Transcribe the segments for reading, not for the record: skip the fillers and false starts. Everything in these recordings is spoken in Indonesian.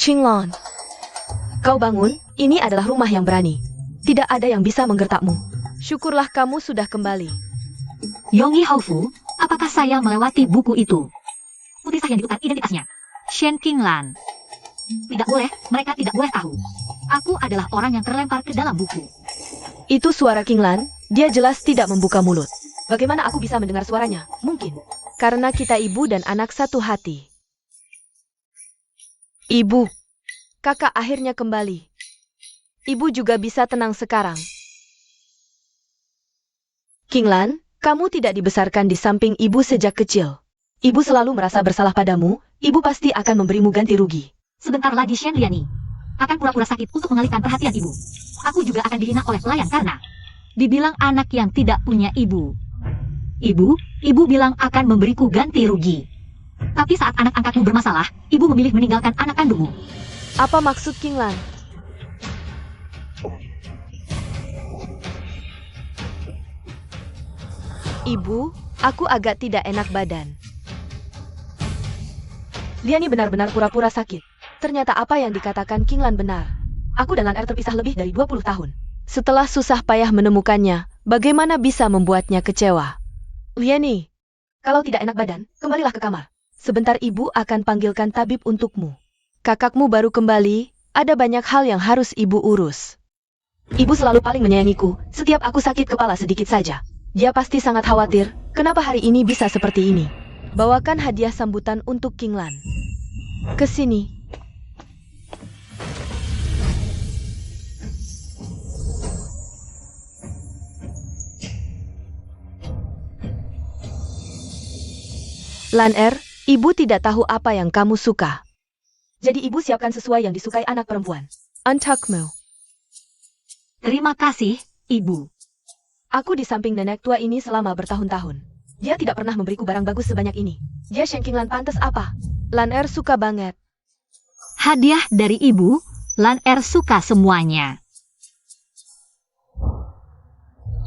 Qinglan, kau bangun, ini adalah rumah yang berani. Tidak ada yang bisa menggertakmu. Syukurlah kamu sudah kembali. Yongyi Haofu, apakah saya melewati buku itu? Putri sah yang ditukar identitasnya. Shen Qinglan. Tidak boleh, mereka tidak boleh tahu. Aku adalah orang yang terlempar ke dalam buku. Itu suara Qinglan, dia jelas tidak membuka mulut. Bagaimana aku bisa mendengar suaranya? Mungkin. Karena kita ibu dan anak satu hati. Ibu, kakak akhirnya kembali. Ibu juga bisa tenang sekarang. Qinglan, kamu tidak dibesarkan di samping ibu sejak kecil. Ibu selalu merasa bersalah padamu, ibu pasti akan memberimu ganti rugi. Sebentar lagi Shen Liani akan pura-pura sakit untuk mengalihkan perhatian ibu. Aku juga akan dihina oleh pelayan karena dibilang anak yang tidak punya ibu. Ibu bilang akan memberiku ganti rugi. Tapi saat anak angkatmu bermasalah, ibu memilih meninggalkan anak kandungmu. Apa maksud Qinglan? Ibu, aku agak tidak enak badan. Liani benar-benar pura-pura sakit. Ternyata apa yang dikatakan Qinglan benar. Aku dan Lan Er terpisah lebih dari 20 tahun. Setelah susah payah menemukannya, bagaimana bisa membuatnya kecewa? Liani, kalau tidak enak badan, kembalilah ke kamar. Sebentar ibu akan panggilkan tabib untukmu. Kakakmu baru kembali, ada banyak hal yang harus ibu urus. Ibu selalu paling menyayangiku, setiap aku sakit kepala sedikit saja. Dia pasti sangat khawatir, kenapa hari ini bisa seperti ini. Bawakan hadiah sambutan untuk Qinglan. Kesini. Lan Er, ibu tidak tahu apa yang kamu suka. Jadi ibu siapkan sesuai yang disukai anak perempuan. Untukmu. Terima kasih, ibu. Aku di samping nenek tua ini selama bertahun-tahun. Dia tidak pernah memberiku barang bagus sebanyak ini. Dia Shen Qinglan pantas apa? Lan Er suka banget. Hadiah dari ibu, Lan Er suka semuanya.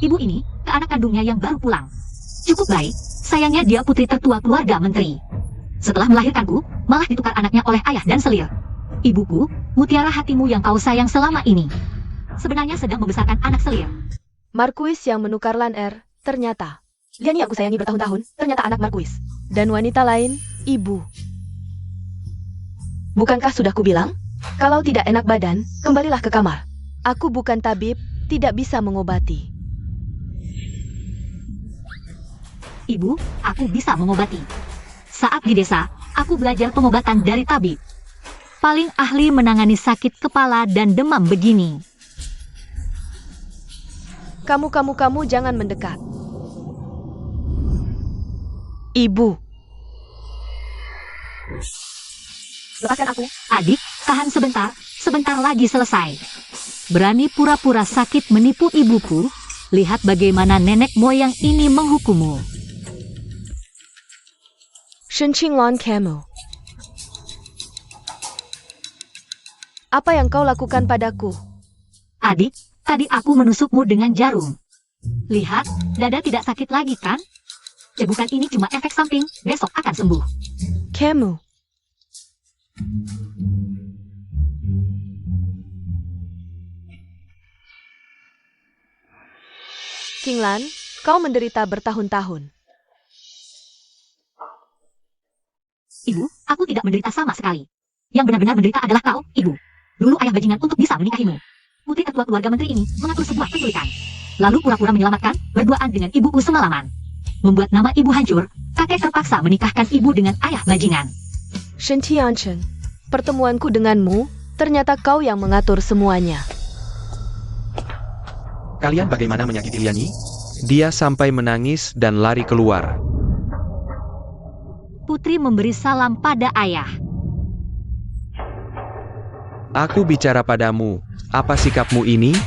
Ibu ini, ke anak kandungnya yang baru pulang. Cukup baik, sayangnya dia putri tertua keluarga menteri. Setelah melahirkanku, malah ditukar anaknya oleh ayah dan selir. Ibuku, mutiara hatimu yang kau sayang selama ini. Sebenarnya sedang membesarkan anak selir. Marquis yang menukar Lan Er, ternyata. Liani aku sayangi bertahun-tahun, ternyata anak Marquis. Dan wanita lain, ibu. Bukankah sudah kubilang? Kalau tidak enak badan, kembalilah ke kamar. Aku bukan tabib, tidak bisa mengobati. Ibu, aku bisa mengobati. Saat di desa, aku belajar pengobatan dari tabib. Paling ahli menangani sakit kepala dan demam begini. Kamu jangan mendekat. Ibu. Lepaskan aku. Adik, tahan sebentar. Sebentar lagi selesai. Berani pura-pura sakit menipu ibuku? Lihat bagaimana nenek moyang ini menghukummu. Shen Qinglan kamu. Apa yang kau lakukan padaku? Adik, tadi aku menusukmu dengan jarum. Lihat, dada tidak sakit lagi kan? Cebukan ini cuma efek samping, besok akan sembuh. Kamu. Qinglan, kau menderita bertahun-tahun. Ibu, aku tidak menderita sama sekali. Yang benar-benar menderita adalah kau, ibu. Dulu ayah bajingan untuk bisa menikahimu. Putri ketua keluarga menteri ini mengatur sebuah penculikan. Lalu pura-pura menyelamatkan berduaan dengan ibuku semalaman. Membuat nama ibu hancur, kakek terpaksa menikahkan ibu dengan ayah bajingan. Shen Tianchen, pertemuanku denganmu, ternyata kau yang mengatur semuanya. Kalian bagaimana menyakiti Liani? Dia sampai menangis dan lari keluar. Putri memberi salam pada ayah. Aku bicara padamu, apa sikapmu ini?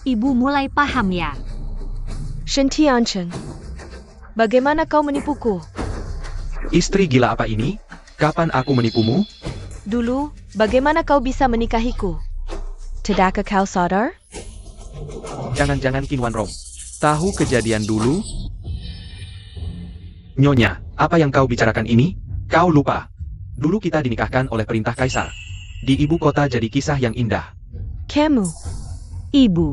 Ibu mulai paham ya. Shen Tianchen, bagaimana kau menipuku? Istri gila apa ini? Kapan aku menipumu? Dulu, bagaimana kau bisa menikahiku? Tidakkah kau sadar? Jangan-jangan Qinwan Rong tahu kejadian dulu? Nyonya, apa yang kau bicarakan ini? Kau lupa. Dulu kita dinikahkan oleh perintah kaisar. Di ibu kota jadi kisah yang indah. Kamu, Ibu.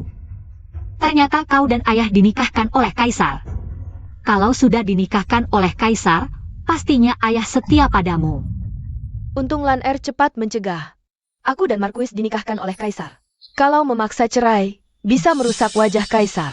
Ternyata kau dan ayah dinikahkan oleh kaisar. Kalau sudah dinikahkan oleh kaisar, pastinya ayah setia padamu. untung Lan Er cepat mencegah. Aku dan Marquis dinikahkan oleh kaisar. Kalau memaksa cerai, bisa merusak wajah kaisar.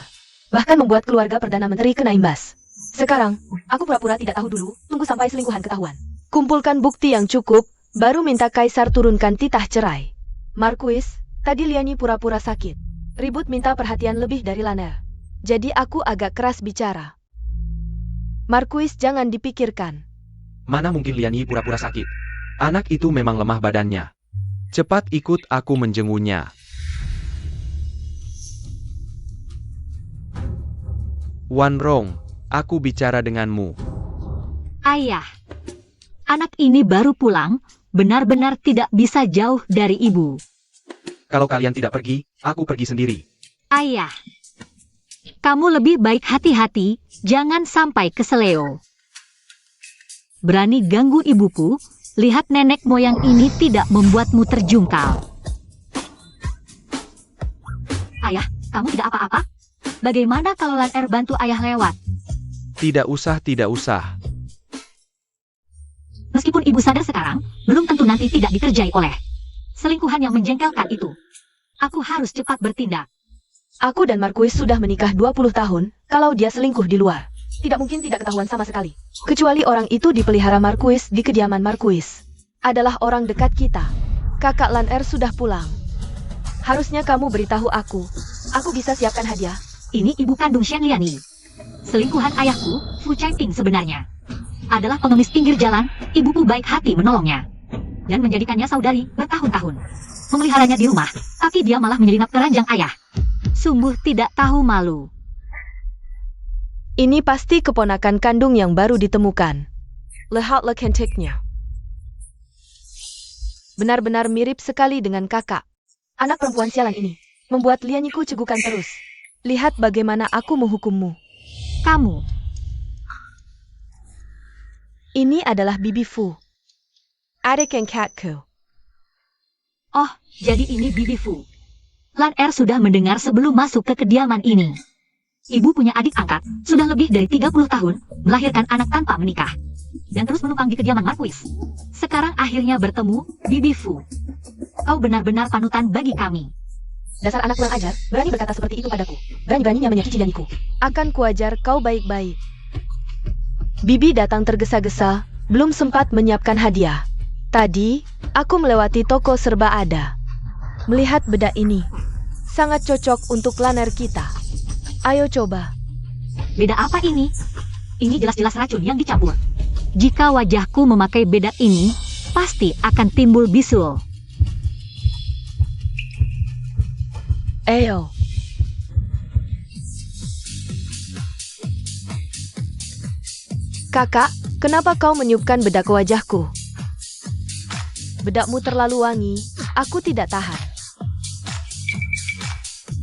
Bahkan membuat keluarga Perdana Menteri kena imbas. Sekarang, aku pura-pura tidak tahu dulu, tunggu sampai selingkuhan ketahuan. Kumpulkan bukti yang cukup, baru minta kaisar turunkan titah cerai. Marquis, tadi Liani pura-pura sakit. Ribut minta perhatian lebih dari Lan Er. Jadi aku agak keras bicara. Marquis jangan dipikirkan. Mana mungkin Liani pura-pura sakit. Anak itu memang lemah badannya. Cepat ikut aku menjenguknya. Wan Rong, aku bicara denganmu. Ayah. Anak ini baru pulang, benar-benar tidak bisa jauh dari ibu. Kalau kalian tidak pergi, aku pergi sendiri. Ayah. Kamu lebih baik hati-hati, jangan sampai keseleo. Berani ganggu ibuku, lihat nenek moyang ini tidak membuatmu terjungkal. Ayah, kamu tidak apa-apa? Bagaimana kalau Lan Er bantu ayah lewat? Tidak usah, tidak usah. Meskipun ibu sadar sekarang, belum tentu nanti tidak dikerjai oleh selingkuhan yang menjengkelkan itu. Aku harus cepat bertindak. Aku dan Marquis sudah menikah 20 tahun, kalau dia selingkuh di luar. Tidak mungkin tidak ketahuan sama sekali. Kecuali orang itu dipelihara Marquis di kediaman Marquis. Adalah orang dekat kita. Kakak Lan Er sudah pulang. Harusnya kamu beritahu aku. Aku bisa siapkan hadiah. Ini ibu kandung Shen Liani. Selingkuhan ayahku, Fu Changping sebenarnya. Adalah pengemis pinggir jalan, ibuku baik hati menolongnya. Dan menjadikannya saudari bertahun-tahun. Memeliharanya di rumah, tapi dia malah menyelinap keranjang ayah. Sungguh tidak tahu malu. Ini pasti keponakan kandung yang baru ditemukan. Lihatlah cantiknya. Benar-benar mirip sekali dengan kakak. Anak perempuan sialan ini membuat Lianiku cegukan terus. Lihat bagaimana aku menghukummu. Kamu, Ini adalah Bibi Fu. Adik yang catku. oh, jadi ini Bibi Fu. Lan Er sudah mendengar sebelum masuk ke kediaman ini. Ibu punya adik angkat, sudah lebih dari 30 tahun, melahirkan anak tanpa menikah. Dan terus menumpang di kediaman Marquis. Sekarang akhirnya bertemu, Bibi Fu. Kau benar-benar panutan bagi kami. Dasar anak kurang ajar, berani berkata seperti itu padaku. Berani-beraninya menyakiti Lianiku. Akan kuajar kau baik-baik. Bibi datang tergesa-gesa, belum sempat menyiapkan hadiah. Tadi, aku melewati toko serba ada. Melihat bedak ini, sangat cocok untuk Lan Er kita. Ayo coba. Beda apa ini? Ini jelas-jelas racun yang dicampur. Jika wajahku memakai bedak ini, pasti akan timbul bisul. Ayo. Kakak, kenapa kau meniupkan bedak ke wajahku? Bedakmu terlalu wangi, aku tidak tahan.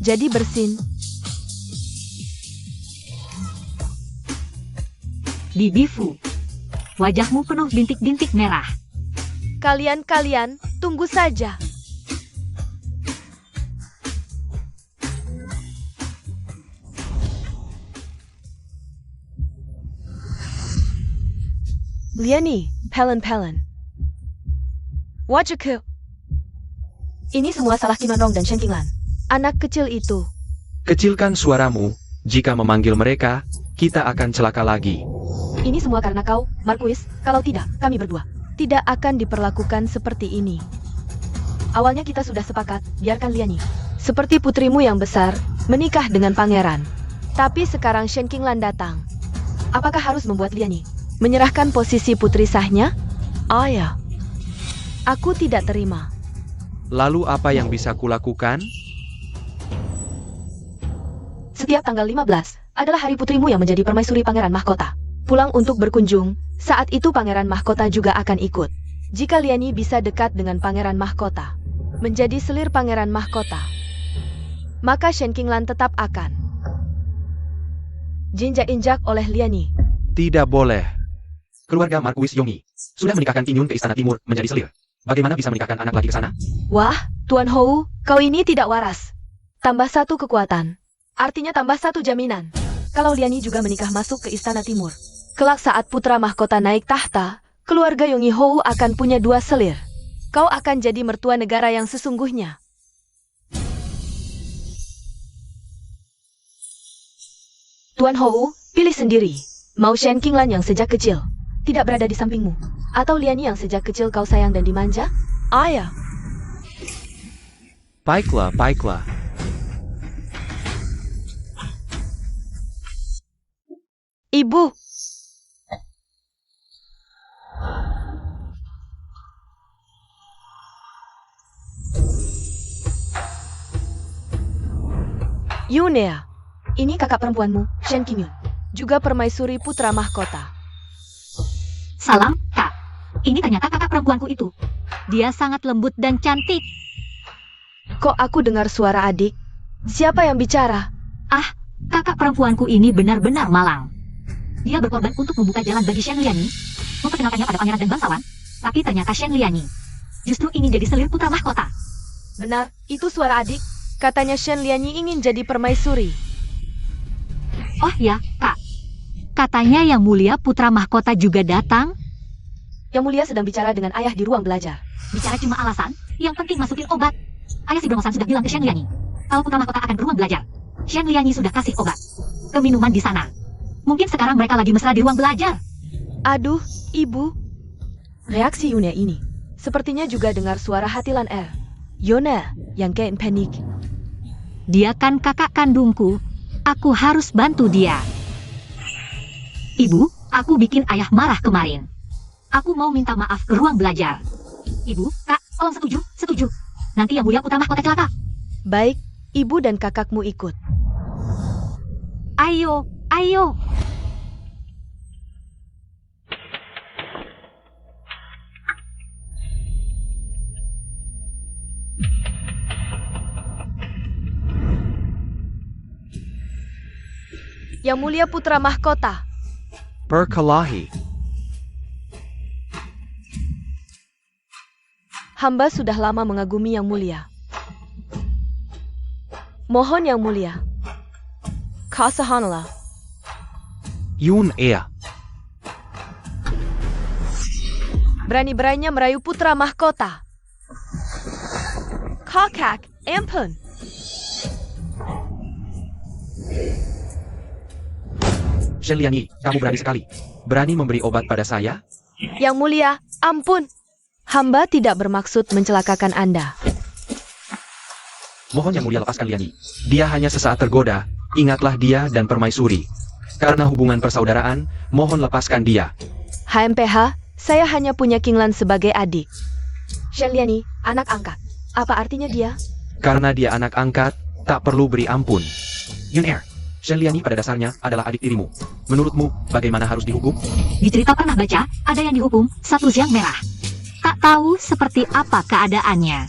Jadi bersin. Bibi Fu, wajahmu penuh bintik-bintik merah. Kalian, tunggu saja. Liani, Pelen. Wajahku. Ini semua salah Kim Rong dan Shen Qinglan. Anak kecil itu. Kecilkan suaramu. Jika memanggil mereka, kita akan celaka lagi. Ini semua karena kau, Marquis. Kalau tidak, kami berdua tidak akan diperlakukan seperti ini. Awalnya kita sudah sepakat, biarkan Liani, seperti putrimu yang besar, menikah dengan pangeran. Tapi sekarang Shen Qinglan datang. Apakah harus membuat Liani menyerahkan posisi putri sahnya? Oh ya. Aku tidak terima. Lalu apa yang bisa kulakukan? Setiap tanggal 15 adalah hari putrimu yang menjadi permaisuri Pangeran Mahkota. Pulang untuk berkunjung, saat itu Pangeran Mahkota juga akan ikut. Jika Liani bisa dekat dengan Pangeran Mahkota, menjadi selir Pangeran Mahkota, maka Shen Qinglan tetap akan jinjak-injak oleh Liani. Tidak boleh. Keluarga Marquis Yongyi sudah menikahkan King Yun ke Istana Timur menjadi selir. Bagaimana bisa menikahkan anak lagi ke sana? Wah, Tuan Hou, kau ini tidak waras. Tambah satu kekuatan. Artinya tambah satu jaminan. Kalau Liani juga menikah masuk ke Istana Timur. Kelak saat putra mahkota naik tahta, keluarga Yongyi Hou akan punya 2 selir. Kau akan jadi mertua negara yang sesungguhnya. Tuan Hou, pilih sendiri. Mau Shen Qinglan yang sejak kecil tidak berada di sampingmu, atau Liani yang sejak kecil kau sayang dan dimanja? Ayah. Baiklah, baiklah. Ibu. Yunea, ini kakak perempuanmu, Shen Qingyun, juga permaisuri putra mahkota. Salam, Kak. Ini ternyata kakak perempuanku itu. Dia sangat lembut dan cantik. Kok aku dengar suara adik? Siapa yang bicara? Kakak perempuanku ini benar-benar malang. Dia berkorban untuk membuka jalan bagi Shen Liani, memperkenalkannya pada pangeran dan bangsawan. Tapi ternyata Shen Liani justru ingin jadi selir putra mahkota. Benar, itu suara adik. Katanya Shen Liani ingin jadi permaisuri. Oh ya, Kak. Katanya Yang Mulia putra mahkota juga datang. Yang Mulia sedang bicara dengan ayah di ruang belajar. Bicara cuma alasan, yang penting masukin obat. Ayah si Bromosan sudah bilang ke Shen Liani, kalau putra mahkota akan beruang belajar. Shen Liani sudah kasih obat ke minuman di sana. Mungkin sekarang mereka lagi mesra di ruang belajar. Aduh, ibu. Reaksi Yuna ini sepertinya juga dengar suara hatilan Yona yang kayak panik. Dia kan kakak kandungku. Aku harus bantu dia. Ibu, aku bikin ayah marah kemarin. Aku mau minta maaf ke ruang belajar. Ibu, Kak, tolong setuju, setuju. Nanti Yang Mulia putra mahkota celaka. Baik, ibu dan kakakmu ikut. Ayo, ayo. Yang Mulia putra mahkota. Berkelahi. Hamba sudah lama mengagumi Yang Mulia. Mohon Yang Mulia. Kasahanlah. Yun Ea. Berani-beraninya merayu putra mahkota. Kakak, ampun. Shen Liani, kamu berani sekali. Berani memberi obat pada saya? Yang Mulia, ampun. Hamba tidak bermaksud mencelakakan Anda. Mohon Yang Mulia lepaskan Liani. Dia hanya sesaat tergoda. Ingatlah dia dan permaisuri. Karena hubungan persaudaraan, mohon lepaskan dia. HMPH, saya hanya punya Qinglan sebagai adik. Shen Liani, anak angkat. Apa artinya dia? Karena dia anak angkat, tak perlu beri ampun. Yun Er, Shen Liani pada dasarnya adalah adik tirimu. Menurutmu, bagaimana harus dihukum? Di cerita pernah baca, ada yang dihukum 1 siang merah. Tak tahu seperti apa keadaannya.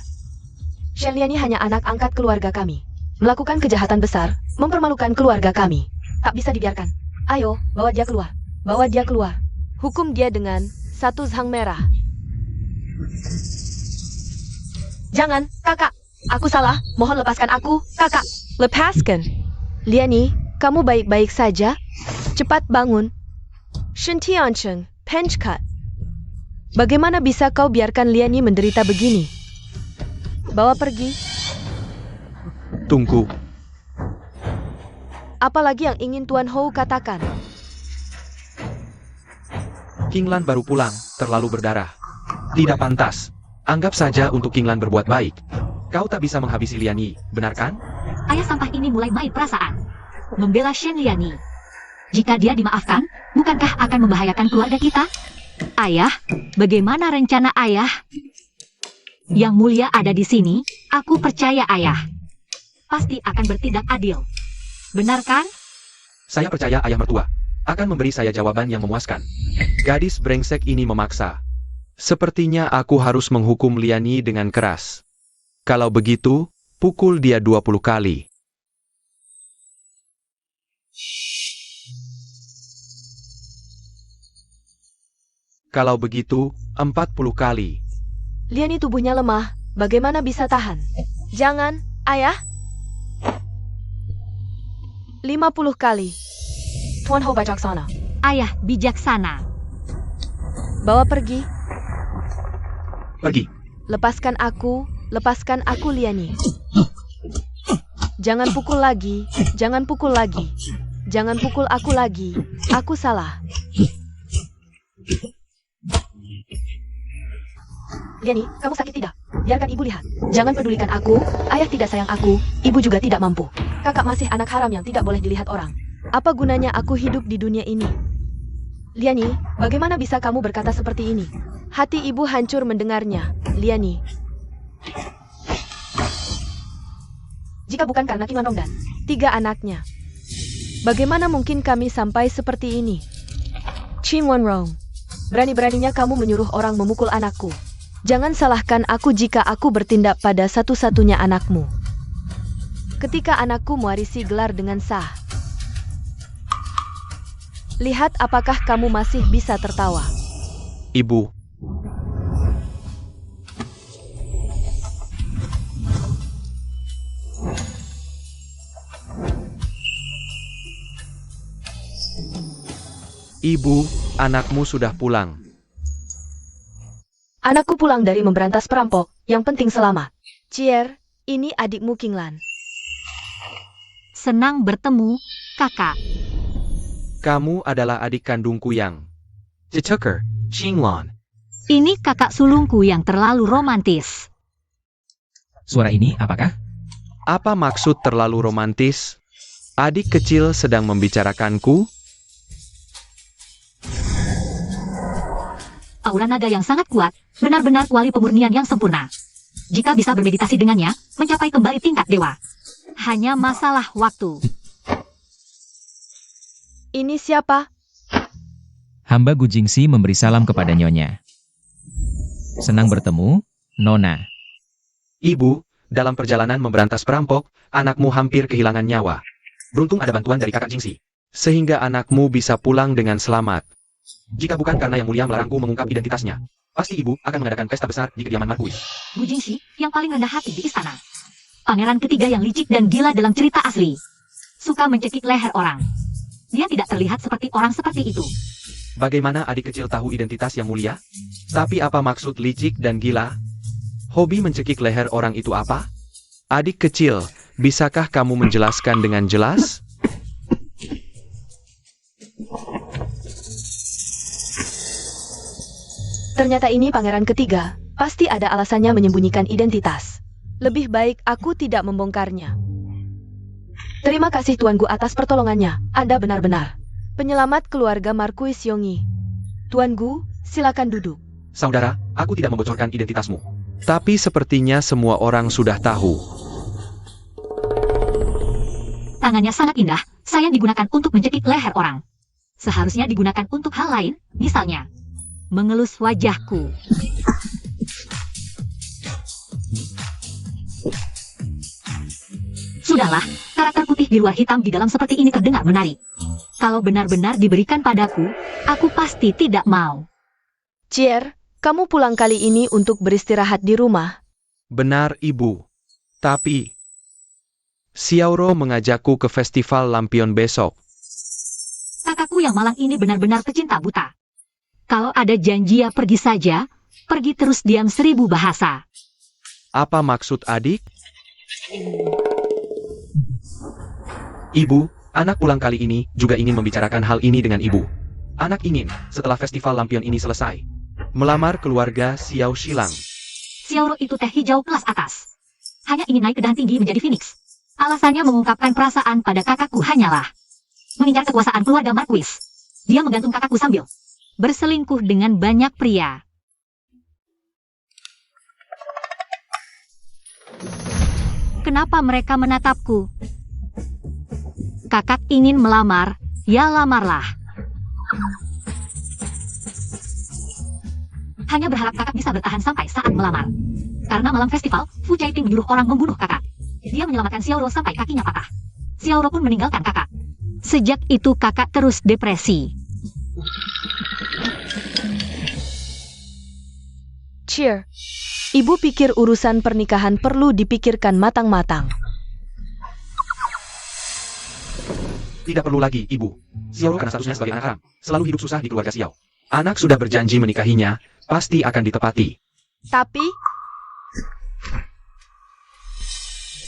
Shen Liani hanya anak angkat keluarga kami. Melakukan kejahatan besar, mempermalukan keluarga kami. Tak bisa dibiarkan. Ayo, bawa dia keluar. Bawa dia keluar. Hukum dia dengan 1 zhang merah. Jangan, kakak. Aku salah. Mohon lepaskan aku, kakak. Lepaskan. Liani, kamu baik-baik saja? Cepat bangun. Shen Tiancheng, Penchkat. Bagaimana bisa kau biarkan Liani menderita begini? Bawa pergi. Tunggu. Apalagi yang ingin Tuan Hou katakan? Qinglan baru pulang, terlalu berdarah. Tidak pantas. Anggap saja untuk Qinglan berbuat baik. Kau tak bisa menghabisi Liani, benar kan? Ayah sampah ini mulai main perasaan. Membela Shen Liani. Jika dia dimaafkan, bukankah akan membahayakan keluarga kita? Ayah, bagaimana rencana ayah? Yang Mulia ada di sini, aku percaya ayah pasti akan bertindak adil. Benar kan? Saya percaya ayah mertua akan memberi saya jawaban yang memuaskan. Gadis brengsek ini memaksa. Sepertinya aku harus menghukum Liani dengan keras. Kalau begitu, pukul dia 20 kali. Kalau begitu, 40 kali. Liani tubuhnya lemah, bagaimana bisa tahan? Jangan, ayah. 50 kali. Tuan Ho bijaksana. Ayah bijaksana. Bawa pergi. Pergi. Lepaskan aku Liani. Jangan pukul lagi, jangan pukul lagi. Jangan pukul aku lagi, aku salah. Liani, kamu sakit tidak? Biarkan ibu lihat. Jangan pedulikan aku, ayah tidak sayang aku, ibu juga tidak mampu. Kakak masih anak haram yang tidak boleh dilihat orang. Apa gunanya aku hidup di dunia ini? Liani, bagaimana bisa kamu berkata seperti ini? Hati ibu hancur mendengarnya, Liani. Jika bukan karena Kim Rong dan 3 anaknya, bagaimana mungkin kami sampai seperti ini? Kim Rong, berani-beraninya kamu menyuruh orang memukul anakku. Jangan salahkan aku jika aku bertindak pada satu-satunya anakmu. Ketika anakku mewarisi gelar dengan sah. Lihat apakah kamu masih bisa tertawa. Ibu. Ibu, anakmu sudah pulang. Anakku pulang dari memberantas perampok, yang penting selamat. Cier, ini adikmu Kinglan. Senang bertemu, kakak. Kamu adalah adik kandungku yang Ceker, Qinglan. Ini kakak sulungku yang terlalu romantis. Suara ini apakah? Apa maksud terlalu romantis? Adik kecil sedang membicarakanku? Aura naga yang sangat kuat, benar-benar kuali pemurnian yang sempurna. Jika bisa bermeditasi dengannya, mencapai kembali tingkat dewa. Hanya masalah waktu. Ini siapa? Hamba Gu Jingxi memberi salam kepada Nyonya. Senang bertemu, Nona. Ibu, dalam perjalanan memberantas perampok, anakmu hampir kehilangan nyawa. Beruntung ada bantuan dari kakak Jingxi, sehingga anakmu bisa pulang dengan selamat. Jika bukan karena Yang Mulia melarangku mengungkap identitasnya, pasti ibu akan mengadakan pesta besar di kediaman Marquis. Gu Jingxi, yang paling rendah hati di istana. Pangeran ketiga yang licik dan gila dalam cerita asli. Suka mencekik leher orang. Dia tidak terlihat seperti orang seperti itu. Bagaimana adik kecil tahu identitas Yang Mulia? Tapi apa maksud licik dan gila? Hobi mencekik leher orang itu apa? Adik kecil, bisakah kamu menjelaskan dengan jelas? Ternyata ini pangeran ketiga, pasti ada alasannya menyembunyikan identitas. Lebih baik aku tidak membongkarnya. Terima kasih Tuan Gu atas pertolongannya, Anda benar-benar penyelamat keluarga Marquis Yongyi. Tuan Gu, silakan duduk. Saudara, aku tidak membocorkan identitasmu. Tapi sepertinya semua orang sudah tahu. Tangannya sangat indah, sayang digunakan untuk mencekik leher orang. Seharusnya digunakan untuk hal lain, misalnya mengelus wajahku. Sudahlah, karakter putih di luar hitam di dalam seperti ini terdengar menarik. Kalau benar-benar diberikan padaku, aku pasti tidak mau. Cier, kamu pulang kali ini untuk beristirahat di rumah. Benar, Ibu. Tapi Xiaoro mengajakku ke festival lampion besok. Kakakku yang malang ini benar-benar pecinta buta. Kalau ada janji ya pergi saja, pergi terus diam 1000 bahasa. Apa maksud adik? Ibu, anak pulang kali ini juga ingin membicarakan hal ini dengan ibu. Anak ingin, setelah festival lampion ini selesai, melamar keluarga Xiao Shilang. Xiaoro itu teh hijau kelas atas. Hanya ingin naik ke dan tinggi menjadi Phoenix. Alasannya mengungkapkan perasaan pada kakakku hanyalah mengincar kekuasaan keluarga Marquis. Dia menggantung kakakku sambil berselingkuh dengan banyak pria. Kenapa mereka menatapku? Kakak ingin melamar, ya lamarlah. Hanya berharap kakak bisa bertahan sampai saat melamar. Karena malam festival, Fu Caiping menyuruh orang membunuh kakak. Dia menyelamatkan Xiaoro sampai kakinya patah. Xiaoro pun meninggalkan kakak. Sejak itu kakak terus depresi. Cheer. Ibu pikir urusan pernikahan perlu dipikirkan matang-matang. Tidak perlu lagi, Ibu. Xiao karena statusnya sebagai anak haram, selalu hidup susah di keluarga Xiao. Anak sudah berjanji menikahinya, pasti akan ditepati. Tapi,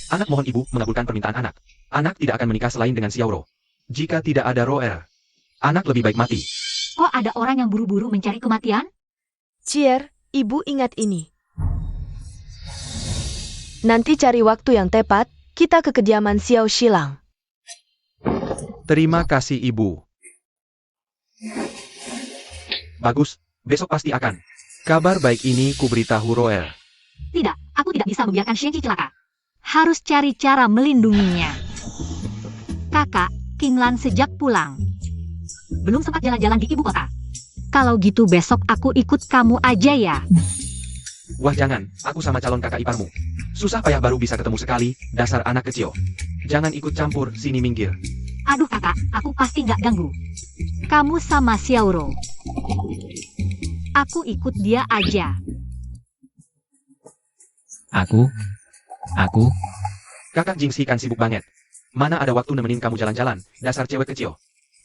Anak mohon Ibu mengabulkan permintaan anak. Anak tidak akan menikah selain dengan Xiaoro. Jika tidak ada Roer, anak lebih baik mati. Kok ada orang yang buru-buru mencari kematian? Cheer, Ibu ingat ini. Nanti cari waktu yang tepat, kita ke kediaman Xiao Shilang. Terima kasih Ibu. Bagus, besok pasti akan. Kabar baik ini kuberitahu Roer. Tidak, aku tidak bisa membiarkan Shenji celaka. Harus cari cara melindunginya. Kakak, Qinglan sejak pulang belum sempat jalan-jalan di ibu kota. Kalau gitu besok aku ikut kamu aja ya. Wah jangan, aku sama calon kakak iparmu. Susah payah baru bisa ketemu sekali, dasar anak kecil. Jangan ikut campur, sini minggir. Aduh kakak, aku pasti gak ganggu. Kamu sama Xiaoro. Aku ikut dia aja. Aku. Kakak Jingxi kan sibuk banget. Mana ada waktu nemenin kamu jalan-jalan, dasar cewek kecil.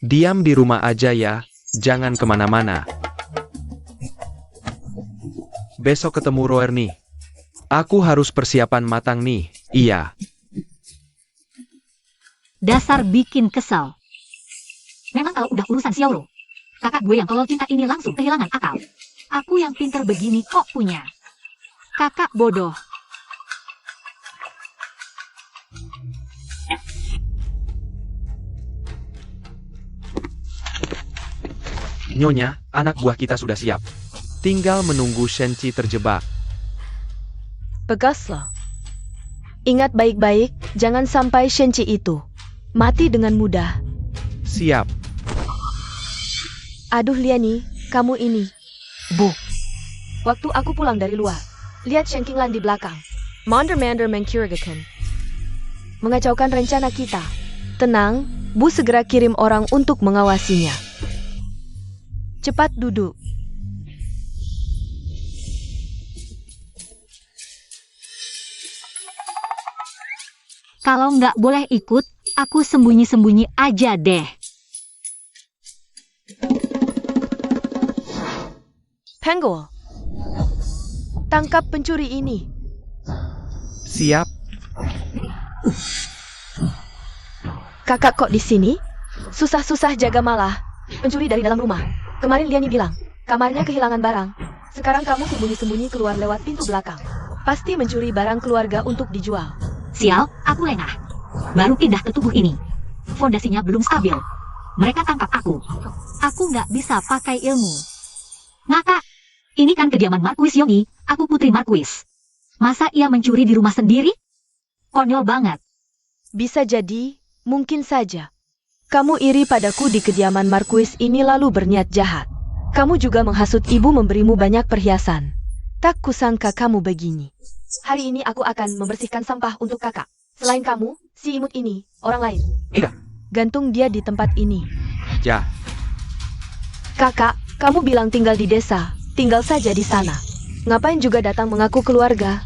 Diam di rumah aja ya, jangan kemana-mana. Besok ketemu Roer nih. Aku harus persiapan matang nih, iya. Dasar bikin kesel. Memang kalau udah urusan Xiaoro, kakak gue yang tolol cinta ini langsung kehilangan akal. Aku yang pinter begini kok punya. Kakak bodoh. Nyonya, anak buah kita sudah siap. Tinggal menunggu Shenji terjebak. Pegaslah. Ingat baik-baik, jangan sampai Shenji itu mati dengan mudah. Siap. Aduh Liani, kamu ini. Bu. Waktu aku pulang dari luar, lihat Shen Qinglan di belakang. Mander mencurigakan. Mengacaukan rencana kita. Tenang, Bu segera kirim orang untuk mengawasinya. Cepat duduk. Kalau nggak boleh ikut, aku sembunyi-sembunyi aja deh. Penggol. Tangkap pencuri ini. Siap. Kakak kok di sini? Susah-susah jaga malah. Pencuri dari dalam rumah. Kemarin Liani bilang, kamarnya kehilangan barang. Sekarang kamu sembunyi-sembunyi keluar lewat pintu belakang. Pasti mencuri barang keluarga untuk dijual. Sial, aku lengah. Baru pindah ke tubuh ini. Fondasinya belum stabil. Mereka tangkap aku. Aku nggak bisa pakai ilmu. Ngakak, ini kan kediaman Marquis Yongi. Aku putri Marquis. Masa ia mencuri di rumah sendiri? Konyol banget. Bisa jadi, mungkin saja. Kamu iri padaku di kediaman Marquis ini lalu berniat jahat. Kamu juga menghasut ibu memberimu banyak perhiasan. Tak kusangka kamu begini. Hari ini aku akan membersihkan sampah untuk kakak. Selain kamu, si imut ini, orang lain. Tidak. Gantung dia di tempat ini. Ja. Kakak, kamu bilang tinggal di desa. Tinggal saja di sana. Ngapain juga datang mengaku keluarga?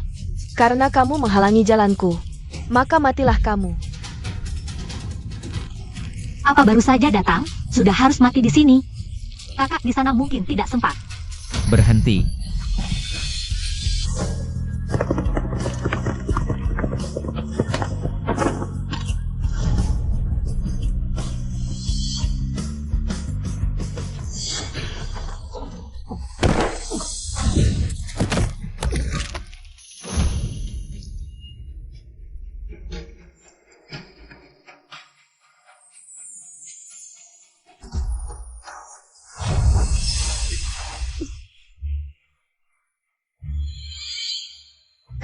Karena kamu menghalangi jalanku. Maka matilah kamu. Apa baru saja datang, sudah harus mati di sini? Kakak di sana mungkin tidak sempat. Berhenti.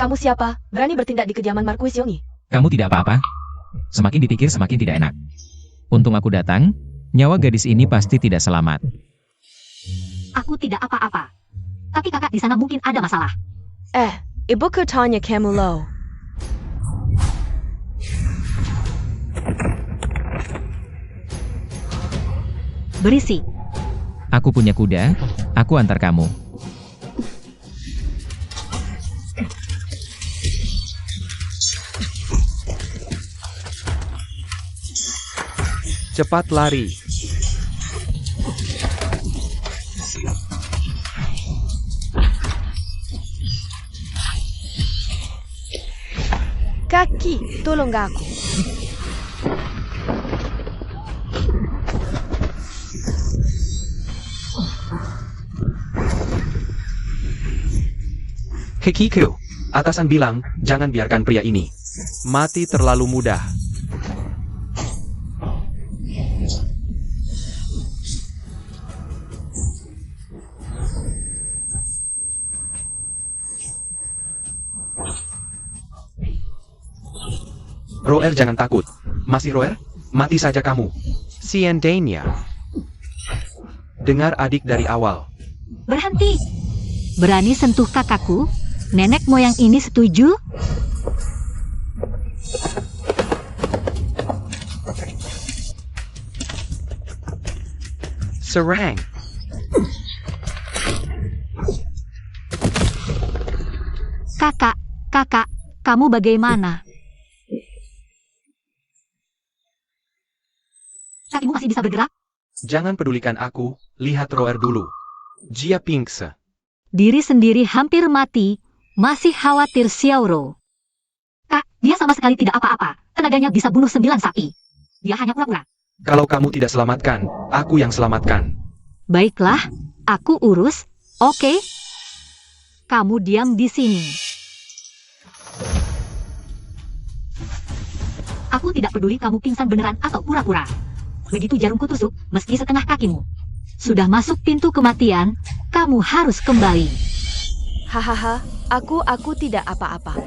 Kamu siapa? Berani bertindak di kediaman Marquis Yongi? Kamu tidak apa-apa. Semakin dipikir semakin tidak enak. Untung aku datang, nyawa gadis ini pasti tidak selamat. Aku tidak apa-apa. Tapi kakak di sana mungkin ada masalah. Ibu ku tanya kamu lo. Berisi. Aku punya kuda, aku antar kamu. Cepat lari. Kaki, tolong aku. Hekiku, atasan bilang, jangan biarkan pria ini mati terlalu mudah. Roer, jangan takut. Masih Roer? Mati saja kamu. Seandainya. Dengar adik dari awal. Berhenti. Berani sentuh kakakku? Nenek moyang ini setuju? Serang. Kakak, kamu bagaimana? Kakimu masih bisa bergerak? Jangan pedulikan aku, lihat Roer dulu. Jia pingse. Diri sendiri hampir mati, masih khawatir Xiaoro. Kak, dia sama sekali tidak apa-apa. Tenaganya bisa bunuh 9 sapi. Dia hanya pura-pura. Kalau kamu tidak selamatkan, aku yang selamatkan. Baiklah, aku urus. Oke. Kamu diam di sini. Aku tidak peduli kamu pingsan beneran atau pura-pura. Begitu jarumku tusuk, meski setengah kakimu sudah masuk pintu kematian, kamu harus kembali. Hahaha, aku tidak apa-apa.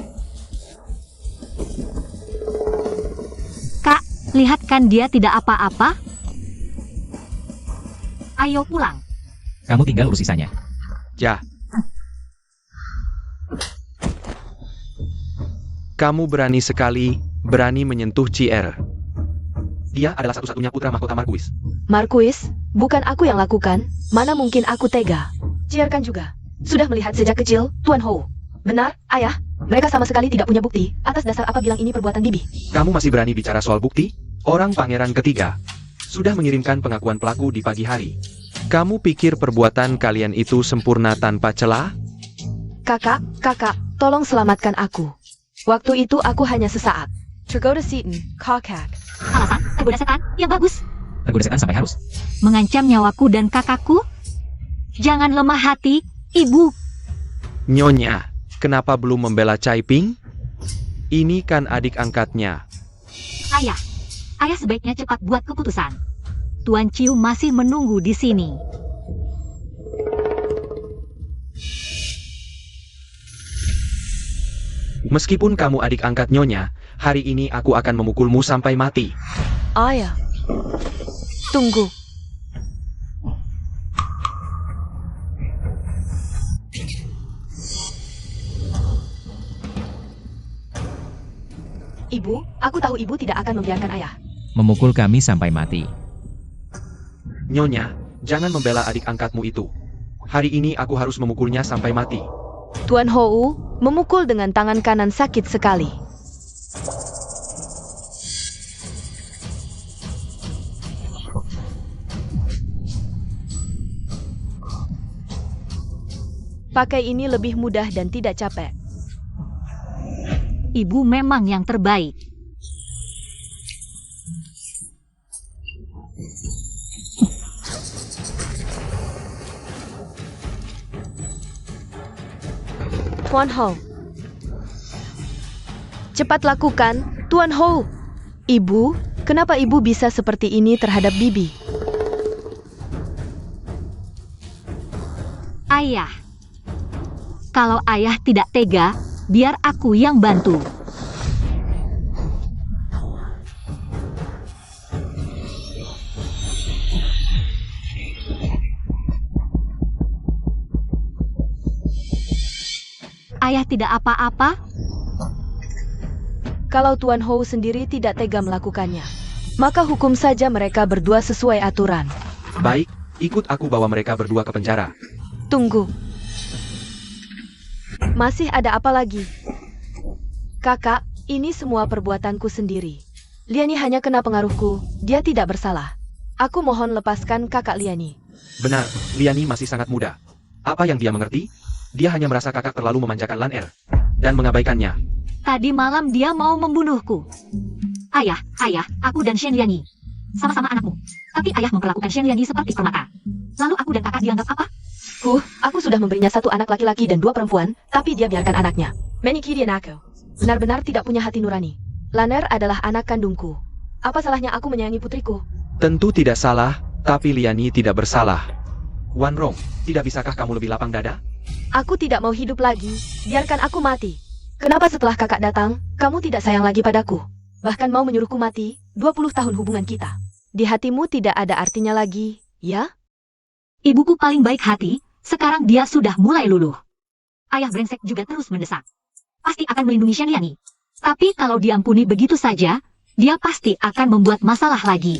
Kak, lihat kan dia tidak apa-apa? Ayo pulang. Kamu tinggal urus sisanya. Ya. Kamu berani sekali, berani menyentuh Cier. Dia adalah satu-satunya putra mahkota Marquis. Marquis, bukan aku yang lakukan. Mana mungkin aku tega. Cier kan juga sudah melihat sejak kecil, Tuan Hou. Benar, ayah. Mereka sama sekali tidak punya bukti. Atas dasar apa bilang ini perbuatan bibi? Kamu masih berani bicara soal bukti? Orang pangeran ketiga sudah mengirimkan pengakuan pelaku di pagi hari. Kamu pikir perbuatan kalian itu sempurna tanpa celah? Kakak, tolong selamatkan aku. Waktu itu aku hanya sesaat. Tergoda Seaton, Kakak. Alasan, tergoda setan? Ya bagus. Tergoda setan sampai harus. Mengancam nyawaku dan kakakku? Jangan lemah hati, ibu. Nyonya, kenapa belum membela Cai Ping? Ini kan adik angkatnya. Ayah sebaiknya cepat buat keputusan. Tuan Ciu masih menunggu di sini. Meskipun kamu adik angkat Nyonya, hari ini aku akan memukulmu sampai mati. Ayah. Tunggu. Ibu, aku tahu ibu tidak akan membiarkan ayah Memukul kami sampai mati. Nyonya, jangan membela adik angkatmu itu. Hari ini aku harus memukulnya sampai mati. Tuan Hou memukul dengan tangan kanan sakit sekali. Pakai ini lebih mudah dan tidak capek. Ibu memang yang terbaik. Tuan Hou. Cepat lakukan, Tuan Hou. Ibu, kenapa ibu bisa seperti ini terhadap bibi? Ayah. Kalau ayah tidak tega, biar aku yang bantu. Ayah tidak apa-apa? Kalau Tuan Hou sendiri tidak tega melakukannya, maka hukum saja mereka berdua sesuai aturan. Baik, ikut aku bawa mereka berdua ke penjara. Tunggu. Masih ada apa lagi? Kakak, ini semua perbuatanku sendiri. Liani hanya kena pengaruhku, dia tidak bersalah. Aku mohon lepaskan kakak Liani. Benar, Liani masih sangat muda. Apa yang dia mengerti? Dia hanya merasa kakak terlalu memanjakan Lan Er dan mengabaikannya. Tadi malam dia mau membunuhku. Ayah, aku dan Shen Liani. Sama-sama anakmu. Tapi ayah memperlakukan Shen Liani seperti permata. Lalu aku dan kakak dianggap apa? Aku sudah memberinya 1 anak laki-laki dan 2 perempuan, tapi dia biarkan anaknya. Menyikiri aku. Benar-benar tidak punya hati nurani. Lan Er adalah anak kandungku. Apa salahnya aku menyayangi putriku? Tentu tidak salah, tapi Liani tidak bersalah. Wan Rong, tidak bisakah kamu lebih lapang dada? Aku tidak mau hidup lagi, biarkan aku mati. Kenapa setelah kakak datang, kamu tidak sayang lagi padaku? Bahkan mau menyuruhku mati, 20 tahun hubungan kita. Di hatimu tidak ada artinya lagi, ya? Ibuku paling baik hati, sekarang dia sudah mulai luluh. Ayah brengsek juga terus mendesak. Pasti akan melindungi Shen Liani. Tapi kalau diampuni begitu saja, dia pasti akan membuat masalah lagi.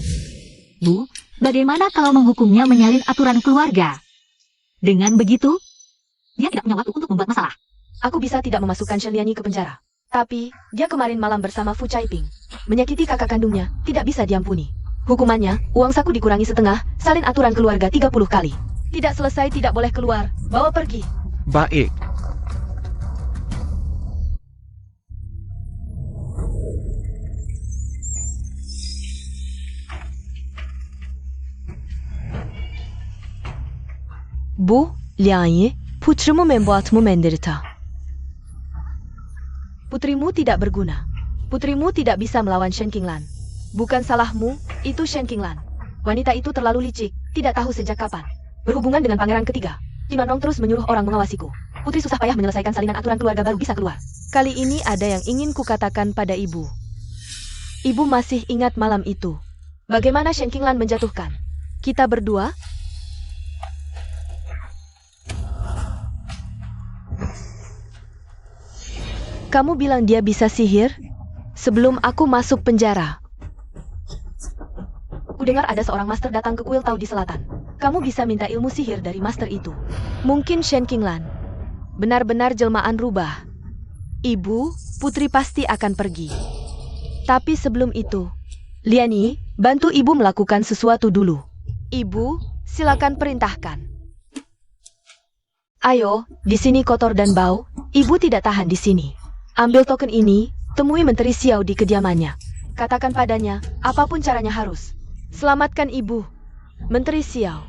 Bu, bagaimana kalau menghukumnya menyalin aturan keluarga? Dengan begitu, dia tidak punya waktu untuk membuat masalah. Aku bisa tidak memasukkan Shen Liani ke penjara. Tapi, dia kemarin malam bersama Fu Caiping. Menyakiti kakak kandungnya, tidak bisa diampuni. Hukumannya, uang saku dikurangi setengah, salin aturan keluarga 30 kali. Tidak selesai tidak boleh keluar, bawa pergi. Baik. Bu, Liani, putrimu membuatmu menderita. Putrimu tidak berguna. Putrimu tidak bisa melawan Shen Qinglan. Bukan salahmu, itu Shen Qinglan. Wanita itu terlalu licik, tidak tahu sejak kapan. Berhubungan dengan pangeran ketiga. Timan Rong terus menyuruh orang mengawasiku. Putri susah payah menyelesaikan salinan aturan keluarga baru bisa keluar. Kali ini ada yang ingin kukatakan pada ibu. Ibu masih ingat malam itu. Bagaimana Shen Qinglan menjatuhkan kita berdua? Kamu bilang dia bisa sihir? Sebelum aku masuk penjara. Kudengar ada seorang master datang ke kuil Tau di selatan. Kamu bisa minta ilmu sihir dari master itu. Mungkin Shen Qinglan. Benar-benar jelmaan rubah. Ibu, putri pasti akan pergi. Tapi sebelum itu, Liani, bantu ibu melakukan sesuatu dulu. Ibu, silakan perintahkan. Ayo, di sini kotor dan bau. Ibu tidak tahan di sini. Ambil token ini, temui Menteri Xiao di kediamannya. Katakan padanya, apapun caranya harus. Selamatkan ibu. Menteri Xiao.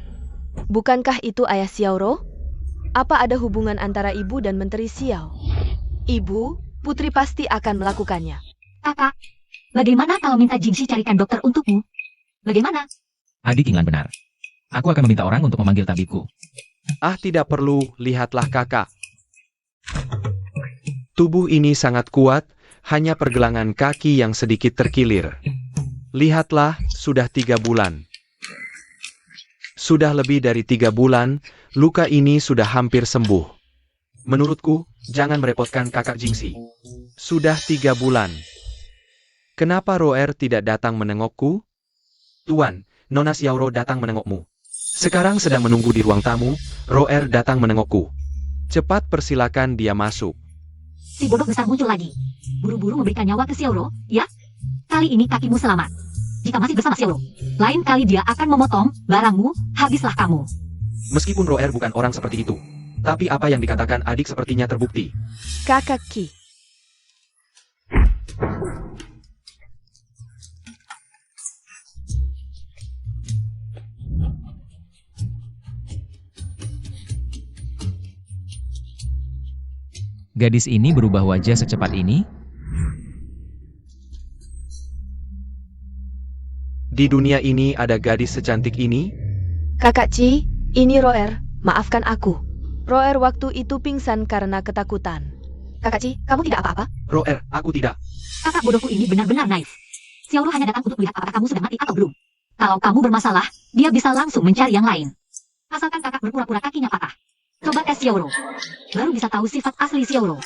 Bukankah itu ayah Xiaoro? Apa ada hubungan antara ibu dan Menteri Xiao? Ibu, putri pasti akan melakukannya. Kakak, bagaimana kalau minta Jingxi carikan dokter untukmu? Bagaimana? Adik Qinglan benar. Aku akan meminta orang untuk memanggil tabibku. Ah, tidak perlu, lihatlah kakak. Tubuh ini sangat kuat, hanya pergelangan kaki yang sedikit terkilir. Lihatlah, sudah 3 bulan. Sudah lebih dari 3 bulan, luka ini sudah hampir sembuh. Menurutku, jangan merepotkan kakak Jingxi. Sudah 3 bulan. Kenapa Roer tidak datang menengokku? Tuan, Nona Xiaoro datang menengokmu. Sekarang sedang menunggu di ruang tamu, Roer datang menengokku. Cepat persilakan dia masuk. Si bodoh besar muncul lagi. Buru-buru memberikan nyawa ke Xiaoro, ya? Kali ini kakimu selamat. Jika masih bersama Xiaoro, lain kali dia akan memotong barangmu, habislah kamu. Meskipun Roer bukan orang seperti itu, tapi apa yang dikatakan adik sepertinya terbukti. Kakak Qi. Gadis ini berubah wajah secepat ini? Di dunia ini ada gadis secantik ini? Kakak Qi, ini Roer, maafkan aku. Roer waktu itu pingsan karena ketakutan. Kakak Qi, kamu tidak apa-apa? Roer, aku tidak. Kakak bodohku ini benar-benar naif. Xiaoro hanya datang untuk melihat apakah kamu sudah mati atau belum. Kalau kamu bermasalah, dia bisa langsung mencari yang lain. Asalkan kakak berpura-pura kakinya patah. Coba tes Xiaoro. Baru bisa tahu sifat asli Xiaoro.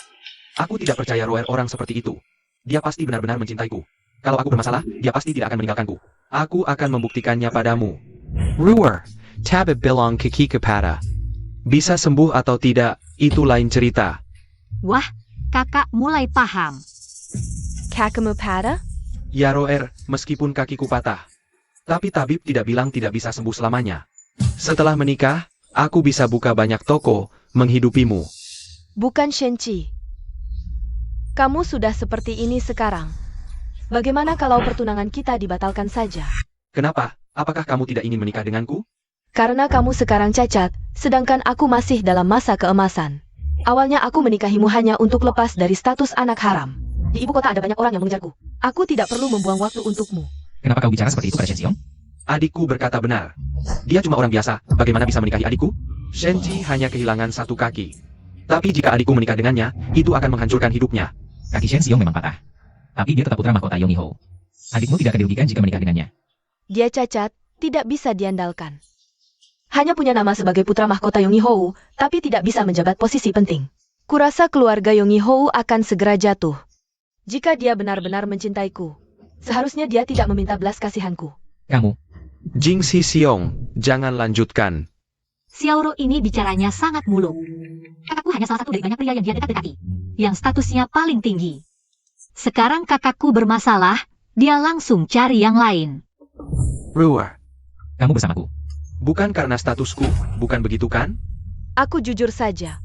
Aku tidak percaya Roer orang seperti itu. Dia pasti benar-benar mencintaiku. Kalau aku bermasalah, dia pasti tidak akan meninggalkanku. Aku akan membuktikannya padamu. Roer, tabib bilang kiki kepada. Bisa sembuh atau tidak, itu lain cerita. Wah, kakak mulai paham. Kakamu pada? Ya Roer, meskipun kakiku patah. Tapi tabib tidak bilang tidak bisa sembuh selamanya. Setelah menikah, aku bisa buka banyak toko, menghidupimu. Bukan Shenchi. Kamu sudah seperti ini sekarang. Bagaimana kalau pertunangan kita dibatalkan saja? Kenapa? Apakah kamu tidak ingin menikah denganku? Karena kamu sekarang cacat, sedangkan aku masih dalam masa keemasan. Awalnya aku menikahimu hanya untuk lepas dari status anak haram. Di ibu kota ada banyak orang yang mengejarku. Aku tidak perlu membuang waktu untukmu. Kenapa kau bicara seperti itu pada Shen Xiong? Adikku berkata benar. Dia cuma orang biasa, bagaimana bisa menikahi adikku? Shenji hanya kehilangan satu kaki. Tapi jika adikku menikah dengannya, itu akan menghancurkan hidupnya. Kaki Shen Xiong memang patah. Tapi dia tetap putra mahkota Yonghi Ho. Adikmu tidak akan dirugikan jika menikah dengannya. Dia cacat, tidak bisa diandalkan. Hanya punya nama sebagai putra mahkota Yonghi Ho, tapi tidak bisa menjabat posisi penting. Kurasa keluarga Yonghi Ho akan segera jatuh. Jika dia benar-benar mencintaiku, seharusnya dia tidak meminta belas kasihanku. Kamu, Jing Si Xiong, jangan lanjutkan. Xiaoro ini bicaranya sangat muluk. Kakakku hanya salah satu dari banyak pria yang dia dekat-dekati, yang statusnya paling tinggi. Sekarang kakakku bermasalah, dia langsung cari yang lain. Ruer, kamu bersamaku. bukan karena statusku, bukan begitu kan? Aku jujur saja.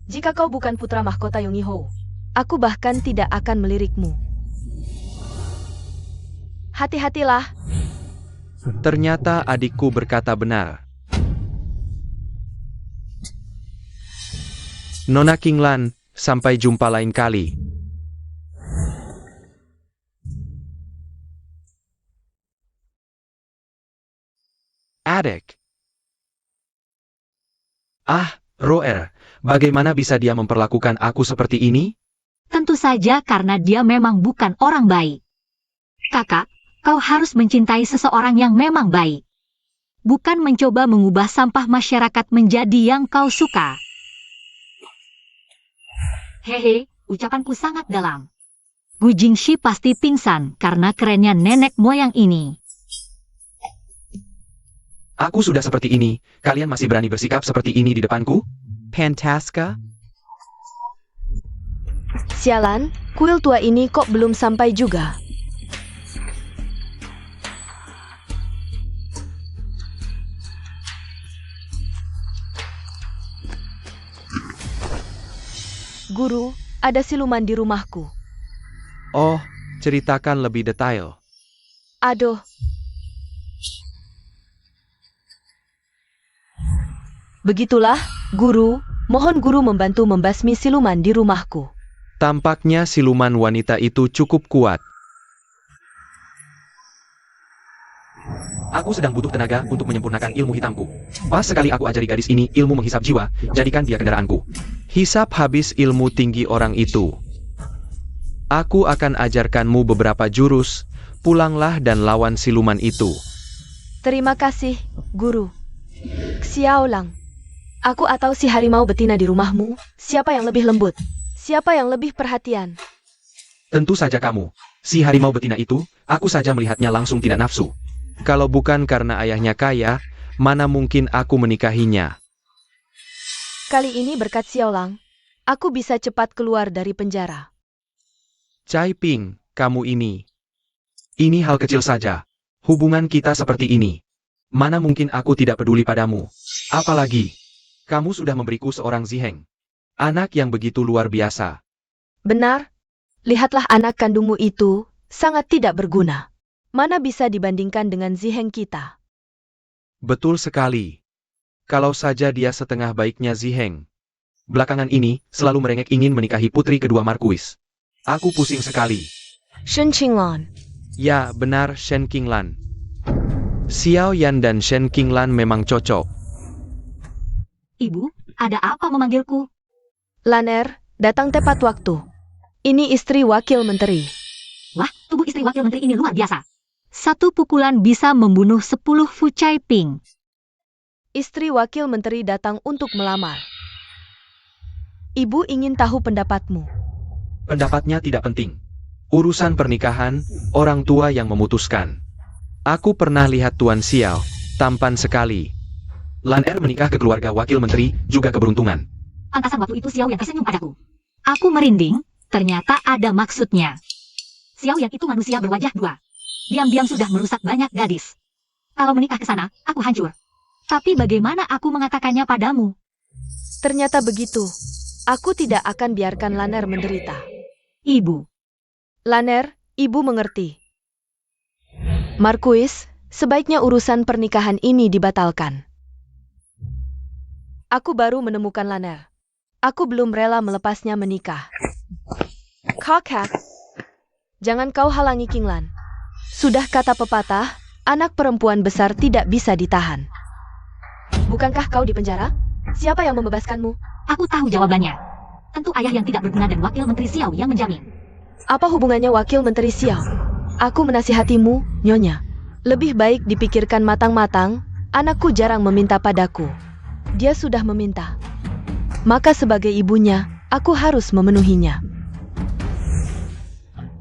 Jika kau bukan putra mahkota Yonghi Ho, aku bahkan tidak akan melirikmu. Hati-hatilah. Ternyata adikku berkata benar. Nona Qinglan, sampai jumpa lain kali. Adik. Ah, Roer, bagaimana bisa dia memperlakukan aku seperti ini? Tentu saja karena dia memang bukan orang baik. Kakak, kau harus mencintai seseorang yang memang baik. Bukan mencoba mengubah sampah masyarakat menjadi yang kau suka. Hehe, ucapanku sangat dalam. Gu Jingxi pasti pingsan karena kerennya nenek moyang ini. Aku sudah seperti ini, kalian masih berani bersikap seperti ini di depanku? Pantasca? Sialan, kuil tua ini kok belum sampai juga? Guru, ada siluman di rumahku. Oh, ceritakan lebih detail. Aduh. Begitulah, Guru, mohon Guru membantu membasmi siluman di rumahku. Tampaknya siluman wanita itu cukup kuat. Aku sedang butuh tenaga untuk menyempurnakan ilmu hitamku. Pas sekali aku ajari gadis ini ilmu menghisap jiwa, jadikan dia kendaraanku. Hisap habis ilmu tinggi orang itu. Aku akan ajarkanmu beberapa jurus, pulanglah dan lawan siluman itu. Terima kasih, Guru. Xiaolang, aku atau si harimau betina di rumahmu, siapa yang lebih lembut? Siapa yang lebih perhatian? Tentu saja kamu. Si harimau betina itu, aku saja melihatnya langsung tidak nafsu. Kalau bukan karena ayahnya kaya, mana mungkin aku menikahinya. Kali ini berkat Xiaolang, aku bisa cepat keluar dari penjara. Cai Ping, kamu ini. Ini hal kecil saja. Hubungan kita seperti ini. Mana mungkin aku tidak peduli padamu. Apalagi, kamu sudah memberiku seorang Ziheng. Anak yang begitu luar biasa. Benar, lihatlah anak kandungmu itu, sangat tidak berguna. Mana bisa dibandingkan dengan Ziheng kita? Betul sekali. Kalau saja dia setengah baiknya Ziheng. Belakangan ini, selalu merengek ingin menikahi putri kedua Markuis. Aku pusing sekali. Shen Qinglan. Ya, benar Shen Qinglan. Xiao Yan dan Shen Qinglan memang cocok. Ibu, ada apa memanggilku? Laner, datang tepat waktu. Ini istri wakil menteri. Wah, tubuh istri wakil menteri ini luar biasa. Satu pukulan bisa membunuh 10 Fu Cai Ping. Istri wakil menteri datang untuk melamar. Ibu ingin tahu pendapatmu. Pendapatnya tidak penting. Urusan pernikahan, orang tua yang memutuskan. Aku pernah lihat Tuan Xiao, tampan sekali. Lan Er menikah ke keluarga wakil menteri, juga keberuntungan. Pantasan waktu itu Xiao yang tersenyum padaku. Aku merinding, ternyata ada maksudnya. Xiao Yan itu manusia berwajah dua. Diam-diam sudah merusak banyak gadis. Kalau menikah ke sana, aku hancur. Tapi bagaimana aku mengatakannya padamu? Ternyata begitu. Aku tidak akan biarkan Laner menderita. Ibu, Laner, ibu mengerti. Marquis, sebaiknya urusan pernikahan ini dibatalkan. Aku baru menemukan Laner. Aku belum rela melepasnya menikah. Kakak, jangan kau halangi Kinglan. Sudah kata pepatah, anak perempuan besar tidak bisa ditahan. Bukankah kau di penjara? Siapa yang membebaskanmu? aku tahu jawabannya. Tentu ayah yang tidak berguna dan wakil Menteri Xiao yang menjamin. Apa hubungannya wakil Menteri Xiao? Aku menasihatimu, Nyonya. Lebih baik dipikirkan matang-matang, anakku jarang meminta padaku. Dia sudah meminta. Maka sebagai ibunya, aku harus memenuhinya.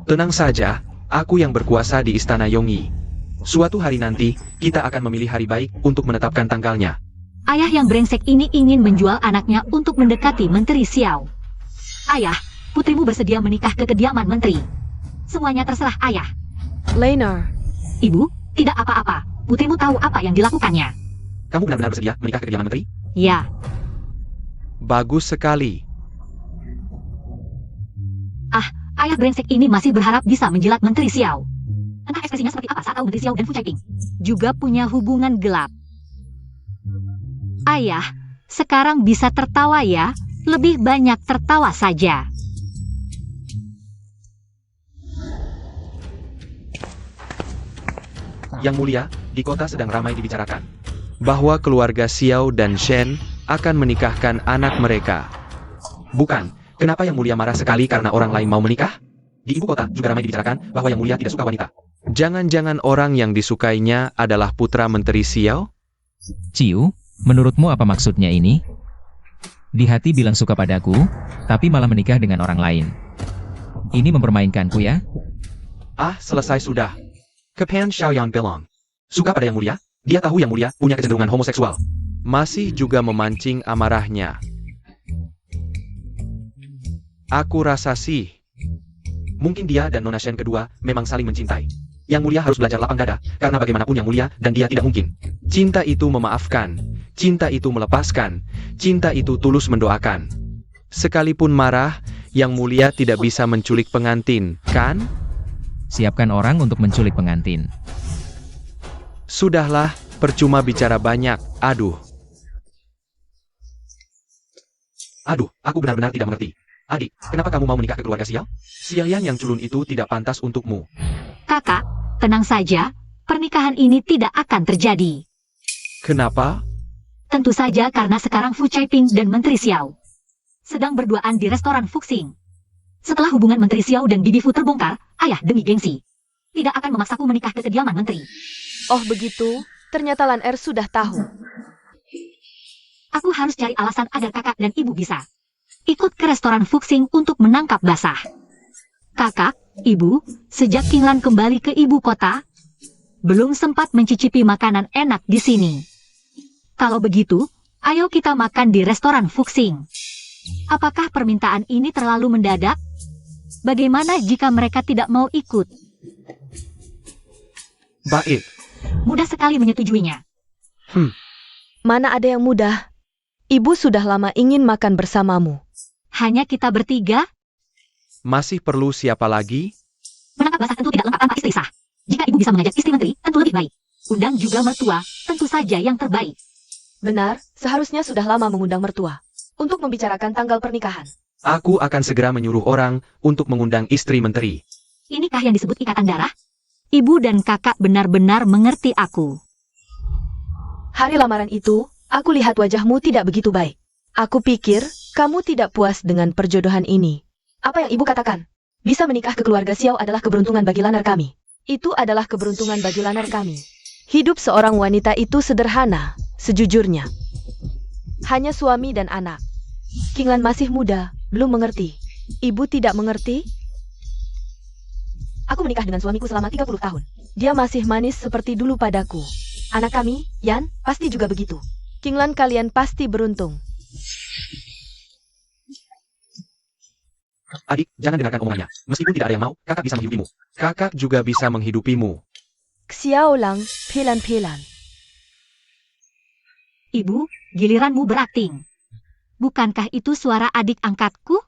Tenang saja, aku yang berkuasa di Istana Yongyi. Suatu hari nanti, kita akan memilih hari baik untuk menetapkan tanggalnya. Ayah yang brengsek ini ingin menjual anaknya untuk mendekati Menteri Xiao. Ayah, putrimu bersedia menikah ke kediaman menteri. Semuanya terserah ayah. Laner, Ibu, tidak apa-apa. Putrimu tahu apa yang dilakukannya. Kamu benar-benar bersedia menikah ke kediaman menteri? Ya, Bagus sekali. ayah brengsek ini masih berharap bisa menjilat Menteri Xiao. Entah ekspresinya seperti apa saat tahu Menteri Xiao dan Fu Caiping juga punya hubungan gelap. Ayah, sekarang bisa tertawa ya. Lebih banyak tertawa saja. Yang mulia, di kota sedang ramai dibicarakan bahwa keluarga Xiao dan Shen akan menikahkan anak mereka. Bukan, kenapa Yang Mulia marah sekali karena orang lain mau menikah? Di ibu kota juga ramai dibicarakan bahwa Yang Mulia tidak suka wanita. Jangan-jangan orang yang disukainya adalah putra Menteri Xiao? Ciu, menurutmu apa maksudnya ini? Di hati bilang suka padaku, tapi malah menikah dengan orang lain. Ini mempermainkanku ya? Ah, selesai sudah. Kepan Xiaoyan bilang. Suka pada Yang Mulia? Dia tahu Yang Mulia punya kecenderungan homoseksual. Masih juga memancing amarahnya. Aku rasa sih. Mungkin dia dan Nona Shen kedua memang saling mencintai. Yang Mulia harus belajar lapang dada, karena bagaimanapun Yang Mulia dan dia tidak mungkin. Cinta itu memaafkan. Cinta itu melepaskan. Cinta itu tulus mendoakan. Sekalipun marah, Yang Mulia tidak bisa menculik pengantin, kan? Siapkan orang untuk menculik pengantin. Sudahlah, percuma bicara banyak. Aduh, aku benar-benar tidak mengerti. Adik, kenapa kamu mau menikah ke keluarga Xiao? Xiaoyan yang culun itu tidak pantas untukmu. Kakak, tenang saja. Pernikahan ini tidak akan terjadi. Kenapa? Tentu saja karena sekarang Fu Caiping dan Menteri Xiao sedang berduaan di restoran Fuxing. Setelah hubungan Menteri Xiao dan Bibi Fu terbongkar, ayah demi gengsi tidak akan memaksaku menikah ke kediaman menteri. oh begitu, ternyata Laner sudah tahu. Aku harus cari alasan agar kakak dan ibu bisa ikut ke restoran Fuxing untuk menangkap basah. Kakak, ibu, sejak Kinglan kembali ke ibu kota, belum sempat mencicipi makanan enak di sini. Kalau begitu, ayo kita makan di restoran Fuxing. Apakah permintaan ini terlalu mendadak? Bagaimana jika mereka tidak mau ikut? Baik. Mudah sekali menyetujuinya. Mana ada yang mudah? Ibu sudah lama ingin makan bersamamu. Hanya kita bertiga? Masih perlu siapa lagi? Menangkap basah tentu tidak lengkap tanpa istri sah. Jika ibu bisa mengajak istri menteri, tentu lebih baik. Undang juga mertua, tentu saja yang terbaik. Benar, seharusnya sudah lama mengundang mertua untuk membicarakan tanggal pernikahan. Aku akan segera menyuruh orang untuk mengundang istri menteri. Inikah yang disebut ikatan darah? Ibu dan kakak benar-benar mengerti aku. Hari lamaran itu, aku lihat wajahmu tidak begitu baik. Aku pikir, kamu tidak puas dengan perjodohan ini. Apa yang ibu katakan? Bisa menikah ke keluarga Xiao adalah keberuntungan bagi Laner kami. Itu adalah keberuntungan bagi Laner kami. Hidup seorang wanita itu sederhana, sejujurnya. Hanya suami dan anak. Kinglan masih muda, belum mengerti. Ibu tidak mengerti? Aku menikah dengan suamiku selama 30 tahun. Dia masih manis seperti dulu padaku. Anak kami, Yan, pasti juga begitu. Kinglan, kalian pasti beruntung. Adik, jangan dengarkan omongannya. Meskipun tidak ada yang mau, kakak bisa menghidupimu. Kakak juga bisa menghidupimu. Xiao Lang, pelan-pelan. Ibu, giliranmu berakting. Bukankah itu suara adik angkatku?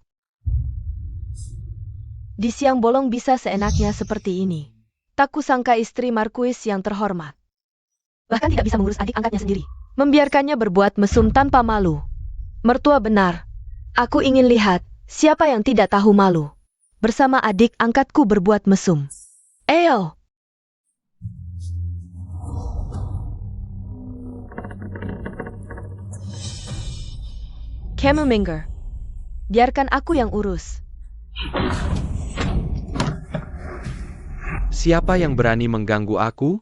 Di siang bolong bisa seenaknya seperti ini. Tak kusangka istri Markuis yang terhormat. Bahkan tidak bisa mengurus adik angkatnya sendiri. Membiarkannya berbuat mesum tanpa malu. Mertua benar. Aku ingin lihat siapa yang tidak tahu malu. Bersama adik angkatku berbuat mesum. Eyo! Kemuminger. Biarkan aku yang urus. Siapa yang berani mengganggu aku?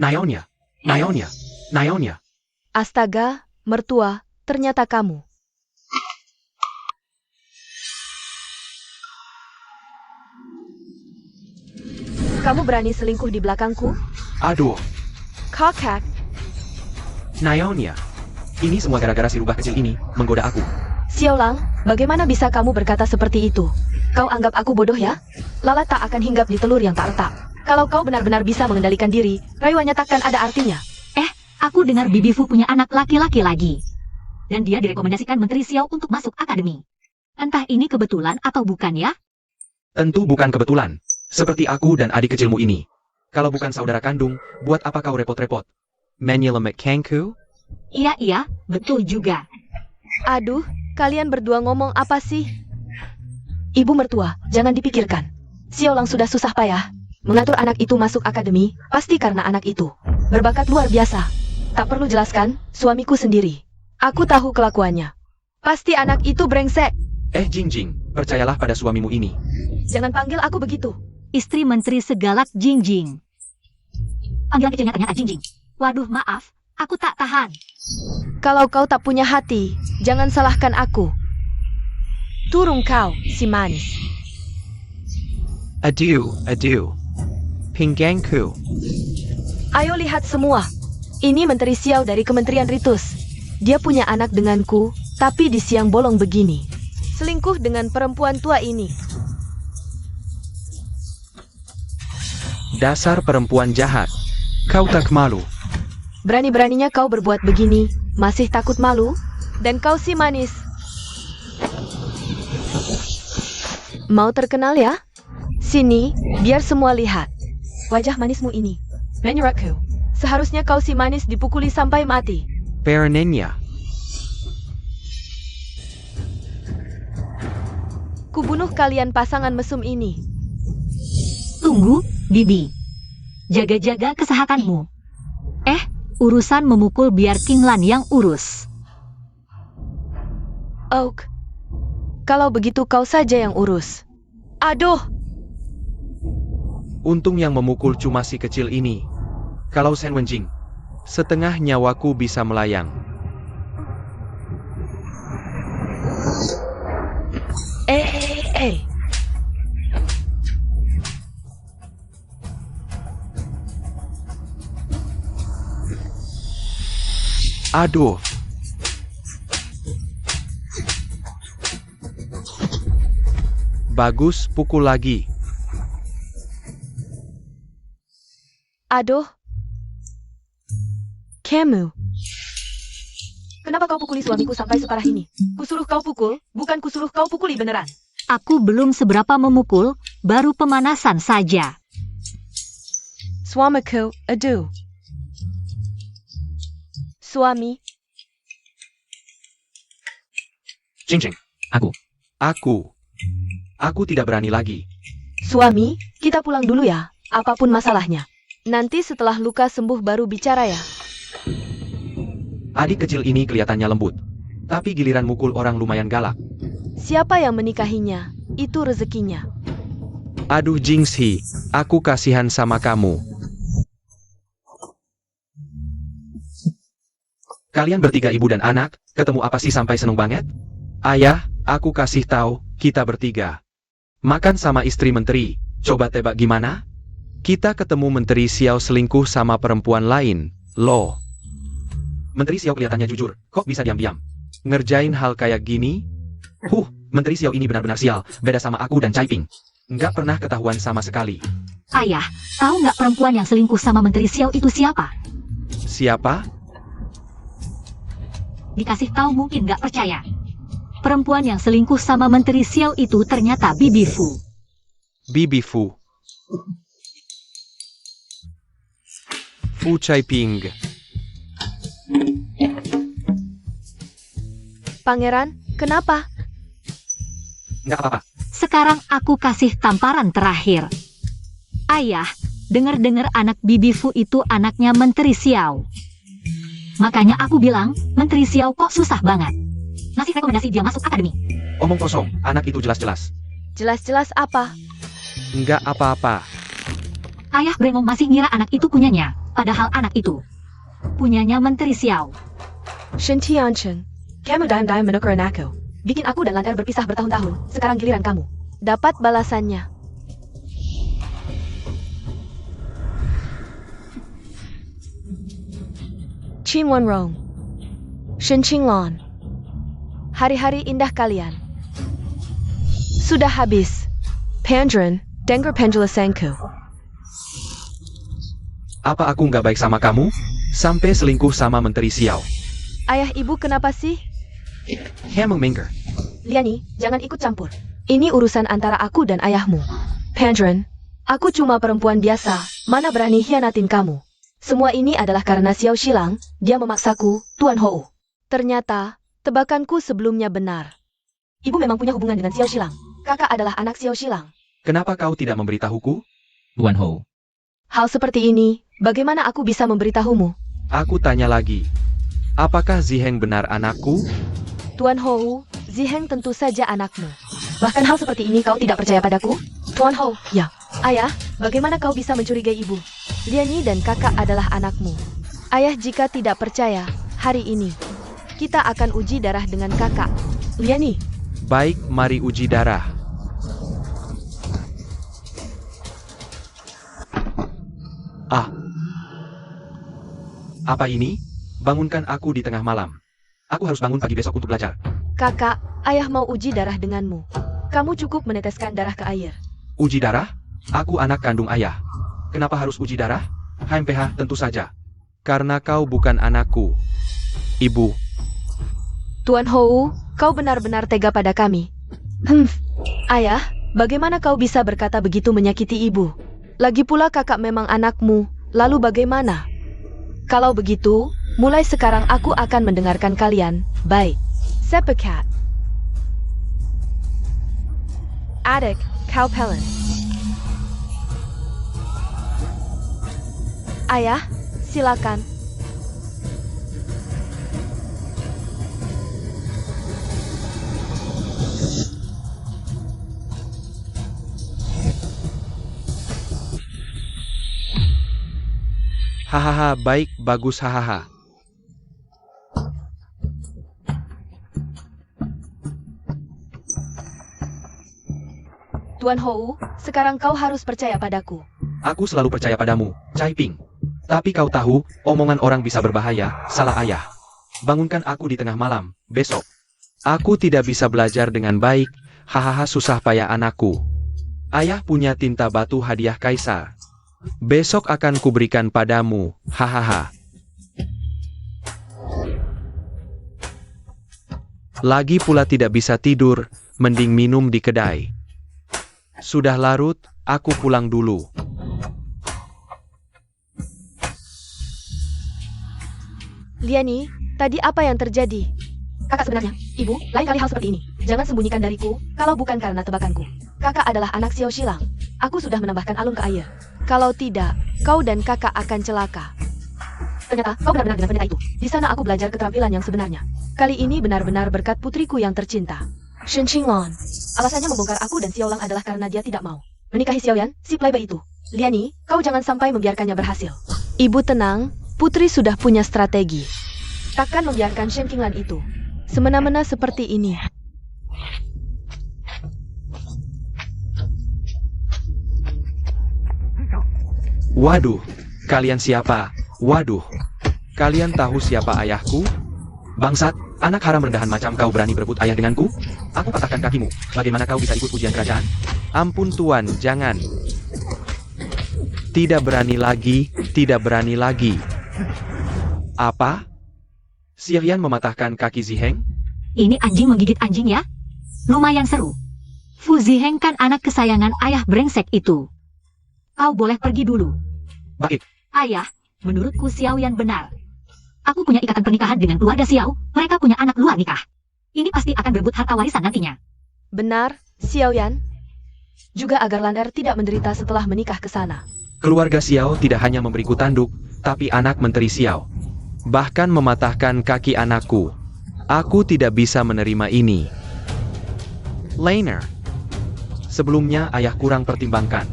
Naonya, Naonya, Naonya. Astaga, mertua, ternyata kamu. Kamu berani selingkuh di belakangku? Aduh, Kakak, Naonya. Ini semua gara-gara si rubah kecil ini menggoda aku. Xiao Lang, bagaimana bisa kamu berkata seperti itu? Kau anggap aku bodoh ya? Lalat tak akan hinggap di telur yang tak retak. Kalau kau benar-benar bisa mengendalikan diri, rayuannya takkan ada artinya. Aku dengar Bibi Fu punya anak laki-laki lagi. Dan dia direkomendasikan Menteri Xiao untuk masuk akademi. Entah ini kebetulan atau bukan ya? Tentu bukan kebetulan. Seperti aku dan adik kecilmu ini. Kalau bukan saudara kandung, buat apa kau repot-repot? Menyelamat Kangku? Iya, betul juga. Aduh, kalian berdua ngomong apa sih? Ibu mertua, jangan dipikirkan. Xiao Lang sudah susah payah. Mengatur anak itu masuk akademi, pasti karena anak itu berbakat luar biasa. Tak perlu jelaskan, suamiku sendiri. Aku tahu kelakuannya. Pasti anak itu brengsek. Jing, percayalah pada suamimu ini. Jangan panggil aku begitu. Istri Menteri segalak Jingjing. Panggilan kecilnya ternyata Jingjing. Waduh, maaf. Aku tak tahan. Kalau kau tak punya hati, jangan salahkan aku. Turun kau, si manis. Adieu. Pinggangku. Ayo lihat semua. Ini Menteri Xiao dari Kementerian Ritus. Dia punya anak denganku, tapi di siang bolong begini. Selingkuh dengan perempuan tua ini. Dasar perempuan jahat. Kau tak malu. Berani-beraninya kau berbuat begini, masih takut malu? Dan kau si manis. Mau terkenal ya? Sini, biar semua lihat. Wajah manismu ini. Menurutku, seharusnya kau si manis dipukuli sampai mati. Perenenya. Kubunuh kalian pasangan mesum ini. Tunggu, Bibi. Jaga-jaga kesehatanmu. Urusan memukul biar King Lan yang urus. Oak. Kalau begitu kau saja yang urus. Aduh! Untung yang memukul cuma si kecil ini. Kalau Shen Wenjing, setengah nyawaku bisa melayang. Aduh. Bagus, pukul lagi. Aduh. Kamu. Kenapa kau pukuli suamiku sampai separah ini? Kusuruh kau pukul, bukan kusuruh kau pukuli beneran. Aku belum seberapa memukul, baru pemanasan saja. Suamiku, aduh. Suami, Jing. Aku. Aku tidak berani lagi. suami, kita pulang dulu ya, apapun masalahnya. Nanti setelah luka sembuh baru bicara ya. Adik kecil ini kelihatannya lembut. Tapi giliran mukul orang lumayan galak. Siapa yang menikahinya, itu rezekinya. Aduh Jingxi, aku kasihan sama kamu. Kalian bertiga ibu dan anak, ketemu apa sih sampai seneng banget? Ayah, aku kasih tahu, kita bertiga. Makan sama istri menteri, coba tebak gimana? Kita ketemu Menteri Xiao selingkuh sama perempuan lain, loh. Menteri Xiao kelihatannya jujur, kok bisa diam-diam? Ngerjain hal kayak gini? Menteri Xiao ini benar-benar sial, beda sama aku dan Cai Ping. Nggak pernah ketahuan sama sekali. Ayah, tahu nggak perempuan yang selingkuh sama Menteri Xiao itu siapa? Siapa? Dikasih tahu mungkin nggak percaya. Perempuan yang selingkuh sama Menteri Xiao itu ternyata Bibi Fu. Bibi Fu. Fu Cai Ping. Pangeran, kenapa? Nggak apa-apa. Sekarang aku kasih tamparan terakhir. Ayah, dengar-dengar anak Bibi Fu itu anaknya Menteri Xiao. Makanya aku bilang, Menteri Xiao kok susah banget. Ngasih rekomendasi dia masuk akademi. Omong kosong, anak itu jelas-jelas. Jelas-jelas apa? Nggak apa-apa. Ayah brengong masih ngira anak itu punyanya, padahal anak itu punyanya Menteri Xiao. Shen Tianchen, kamu dayam-dayam menukerin aku. Bikin aku dan Lan'er berpisah bertahun-tahun, sekarang giliran kamu. Dapat balasannya. Qin Wenrong, Shen Qinglong. Hari-hari indah kalian sudah habis. Pandren, Dengar Penjelasanku. Apa aku nggak baik sama kamu? Sampai selingkuh sama Menteri Xiao. Ayah ibu kenapa sih? Hemeng Mengger. Liani, jangan ikut campur. Ini urusan antara aku dan ayahmu. Pandren, aku cuma perempuan biasa, mana berani hianatin kamu. Semua ini adalah karena Xiao Shilang, dia memaksaku, Tuan Hou. Ternyata, tebakanku sebelumnya benar. Ibu memang punya hubungan dengan Xiao Shilang. Kakak adalah anak Xiao Shilang. Kenapa kau tidak memberitahuku? Tuan Hou. Hal seperti ini, bagaimana aku bisa memberitahumu? Aku tanya lagi. Apakah Ziheng benar anakku? Tuan Hou, Ziheng tentu saja anakmu. Bahkan hal seperti ini kau tidak percaya padaku? Tuan Hou, ya. Ayah, bagaimana kau bisa mencurigai ibu? Liani dan kakak adalah anakmu. Ayah jika tidak percaya, hari ini, kita akan uji darah dengan kakak. Liani, Baik, mari uji darah. Ah. Apa ini? Bangunkan aku di tengah malam. Aku harus bangun pagi besok untuk belajar. kakak, ayah mau uji darah denganmu. Kamu cukup meneteskan darah ke air. Uji darah? Aku anak kandung ayah. Kenapa harus uji darah? HMPH tentu saja. Karena kau bukan anakku. Ibu. Tuan Hou, kau benar-benar tega pada kami. Ayah, bagaimana kau bisa berkata begitu menyakiti ibu? Lagi pula kakak memang anakmu, lalu bagaimana? Kalau begitu, mulai sekarang aku akan mendengarkan kalian. Baik. Sepekat. Adik, kau pelen. Ayah, silakan. Hahaha, baik, bagus, hahaha. Tuan Hou, sekarang kau harus percaya padaku. Aku selalu percaya padamu, Cai Ping. Tapi kau tahu, omongan orang bisa berbahaya, salah ayah. Bangunkan aku di tengah malam, besok. Aku tidak bisa belajar dengan baik, hahaha susah payah anakku. Ayah punya tinta batu hadiah kaisar. Besok akan kuberikan padamu, hahaha. Lagi pula tidak bisa tidur, mending minum di kedai. Sudah larut, aku pulang dulu. Liani, tadi apa yang terjadi? Kakak sebenarnya, ibu, lain kali hal seperti ini. Jangan sembunyikan dariku, kalau bukan karena tebakanku. Kakak adalah anak Xiao Shilang. Aku sudah menambahkan alun ke air. Kalau tidak, kau dan kakak akan celaka. Ternyata, kau benar-benar dengan pendeta itu. Di sana aku belajar keterampilan yang sebenarnya. Kali ini benar-benar berkat putriku yang tercinta. Shen Qinglong. Alasannya membongkar aku dan Xiaolang adalah karena dia tidak mau menikahi Xiaoyan, si playboy itu. Liani, kau jangan sampai membiarkannya berhasil. Ibu tenang, putri sudah punya strategi. Takkan membiarkan Shen Qinglan itu semena-mena seperti ini. Waduh, kalian siapa? Waduh, kalian tahu siapa ayahku? Bangsat, anak haram rendahan macam kau berani berebut ayah denganku? Aku patahkan kakimu. Bagaimana kau bisa ikut ujian kerajaan? Ampun tuan, jangan. Tidak berani lagi, tidak berani lagi. Apa? Xiaoyan mematahkan kaki Ziheng? Ini anjing menggigit anjing ya? Lumayan seru. Fu Ziheng kan anak kesayangan ayah brengsek itu. Kau boleh pergi dulu. Baik. Ayah, menurutku Xiaoyan benar. Aku punya ikatan pernikahan dengan keluarga Xiao, mereka punya anak luar nikah. Ini pasti akan berebut harta warisan nantinya. Benar, Xiaoyan. Juga agar Lan Er tidak menderita setelah menikah ke sana. Keluarga Xiao tidak hanya memberiku tanduk, tapi anak Menteri Xiao. Bahkan mematahkan kaki anakku. Aku tidak bisa menerima ini. Lainer. Sebelumnya ayah kurang pertimbangkan.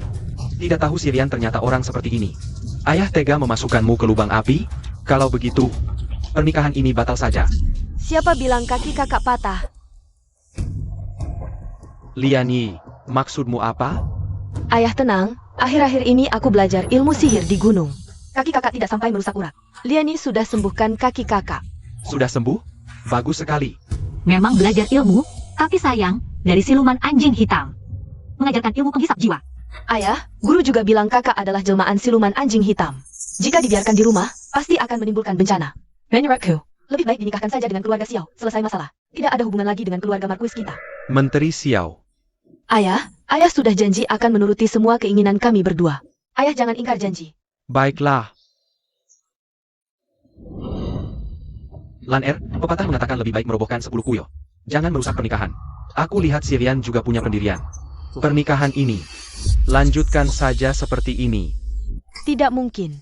Tidak tahu Sirian ternyata orang seperti ini. Ayah tega memasukkanmu ke lubang api? Kalau begitu, pernikahan ini batal saja. Siapa bilang kaki kakak patah? Liani, maksudmu apa? Ayah tenang, akhir-akhir ini aku belajar ilmu sihir di gunung. Kaki kakak tidak sampai merusak urat. Liani sudah sembuhkan kaki kakak. Sudah sembuh? Bagus sekali. Memang belajar ilmu, tapi sayang, dari siluman anjing hitam. Mengajarkan ilmu penghisap jiwa. Ayah, guru juga bilang kakak adalah jelmaan siluman anjing hitam. Jika dibiarkan di rumah, pasti akan menimbulkan bencana. Menurutku, lebih baik dinikahkan saja dengan keluarga Xiao, selesai masalah. Tidak ada hubungan lagi dengan keluarga Marquis kita. Menteri Xiao. Ayah sudah janji akan menuruti semua keinginan kami berdua. Ayah jangan ingkar janji. Baiklah. Lan Er, pepatah mengatakan lebih baik merobohkan 10 kuil. Jangan merusak pernikahan. Aku lihat Sirian juga punya pendirian. Pernikahan ini, lanjutkan saja seperti ini. Tidak mungkin.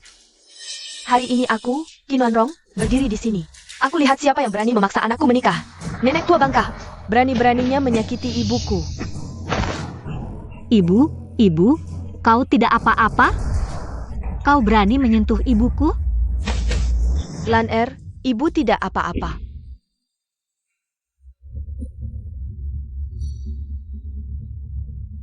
Hari ini aku, Qin Wanrong, berdiri di sini. Aku lihat siapa yang berani memaksa anakku menikah. Nenek tua bangka, berani-beraninya menyakiti ibuku. Ibu, kau tidak apa-apa? Kau berani menyentuh ibuku? Lan Er, ibu tidak apa-apa.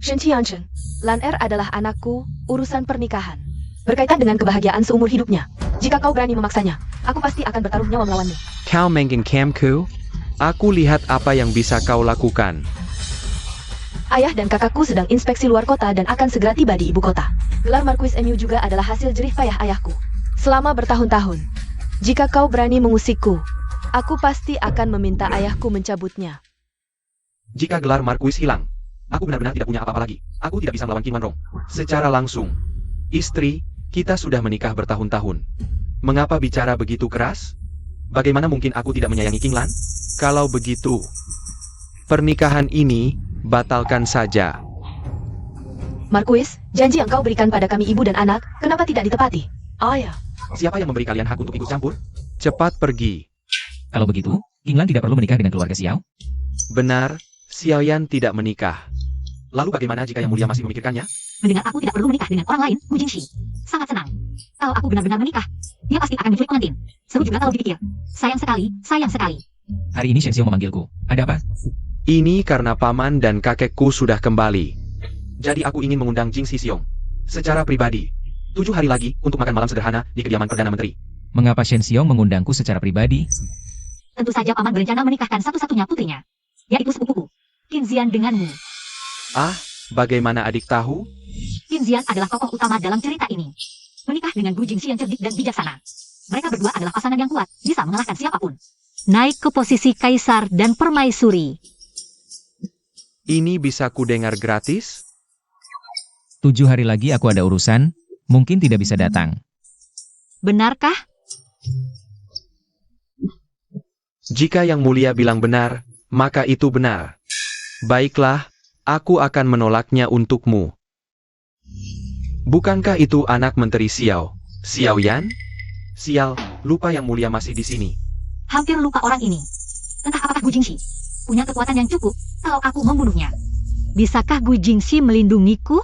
Shen Qiangchen, Lan Er adalah anakku, urusan pernikahan. Berkaitan dengan kebahagiaan seumur hidupnya. Jika kau berani memaksanya, aku pasti akan bertaruh nyawa melawanmu. Kau menggenggam-ku? Aku lihat apa yang bisa kau lakukan. Ayah dan kakakku sedang inspeksi luar kota dan akan segera tiba di ibu kota. Gelar Marquis Mu juga adalah hasil jerih payah ayahku. Selama bertahun-tahun. Jika kau berani mengusikku, aku pasti akan meminta ayahku mencabutnya. Jika gelar Marquis hilang, aku benar-benar tidak punya apa-apa lagi. Aku tidak bisa melawan Qin Wanrong. Secara langsung. Istri, kita sudah menikah bertahun-tahun. Mengapa bicara begitu keras? Bagaimana mungkin aku tidak menyayangi King Lan? Kalau begitu, pernikahan ini batalkan saja. Marquis, janji yang kau berikan pada kami ibu dan anak, kenapa tidak ditepati? Ayah. Siapa yang memberi kalian hak untuk ikut campur? Cepat pergi. Kalau begitu, King Lan tidak perlu menikah dengan keluarga Xiao? Benar, Xiaoyan tidak menikah. Lalu bagaimana jika Yang Mulia masih memikirkannya? Mendengar aku tidak perlu menikah dengan orang lain, Wu Jingxi. Sangat senang. Kalau aku benar-benar menikah, dia pasti akan menculik pengantin. Seru juga kalau dipikir. Sayang sekali, sayang sekali. Hari ini Shen Xiao memanggilku. Ada apa? Ini karena paman dan kakekku sudah kembali. Jadi aku ingin mengundang Jing Xiong secara pribadi. 7 hari lagi untuk makan malam sederhana di kediaman Perdana Menteri. Mengapa Shen Xiao mengundangku secara pribadi? Tentu saja paman berencana menikahkan satu-satunya putrinya, yaitu sepupuku, Qin Zian denganmu. Ah, bagaimana adik tahu? Qin Zian adalah tokoh utama dalam cerita ini. Menikah dengan Gu Jingxi yang cerdik dan bijaksana. Mereka berdua adalah pasangan yang kuat, bisa mengalahkan siapapun. Naik ke posisi kaisar dan permaisuri. Ini bisa kudengar gratis? 7 hari lagi aku ada urusan, mungkin tidak bisa datang. Benarkah? Jika Yang Mulia bilang benar, maka itu benar. Baiklah, aku akan menolaknya untukmu. Bukankah itu anak Menteri Xiao, Xiaoyan? Sial, lupa Yang Mulia masih di sini. Hampir lupa orang ini. Entah apakah Gu Jingxi punya kekuatan yang cukup kalau aku membunuhnya. Bisakah Gu Jingxi melindungiku?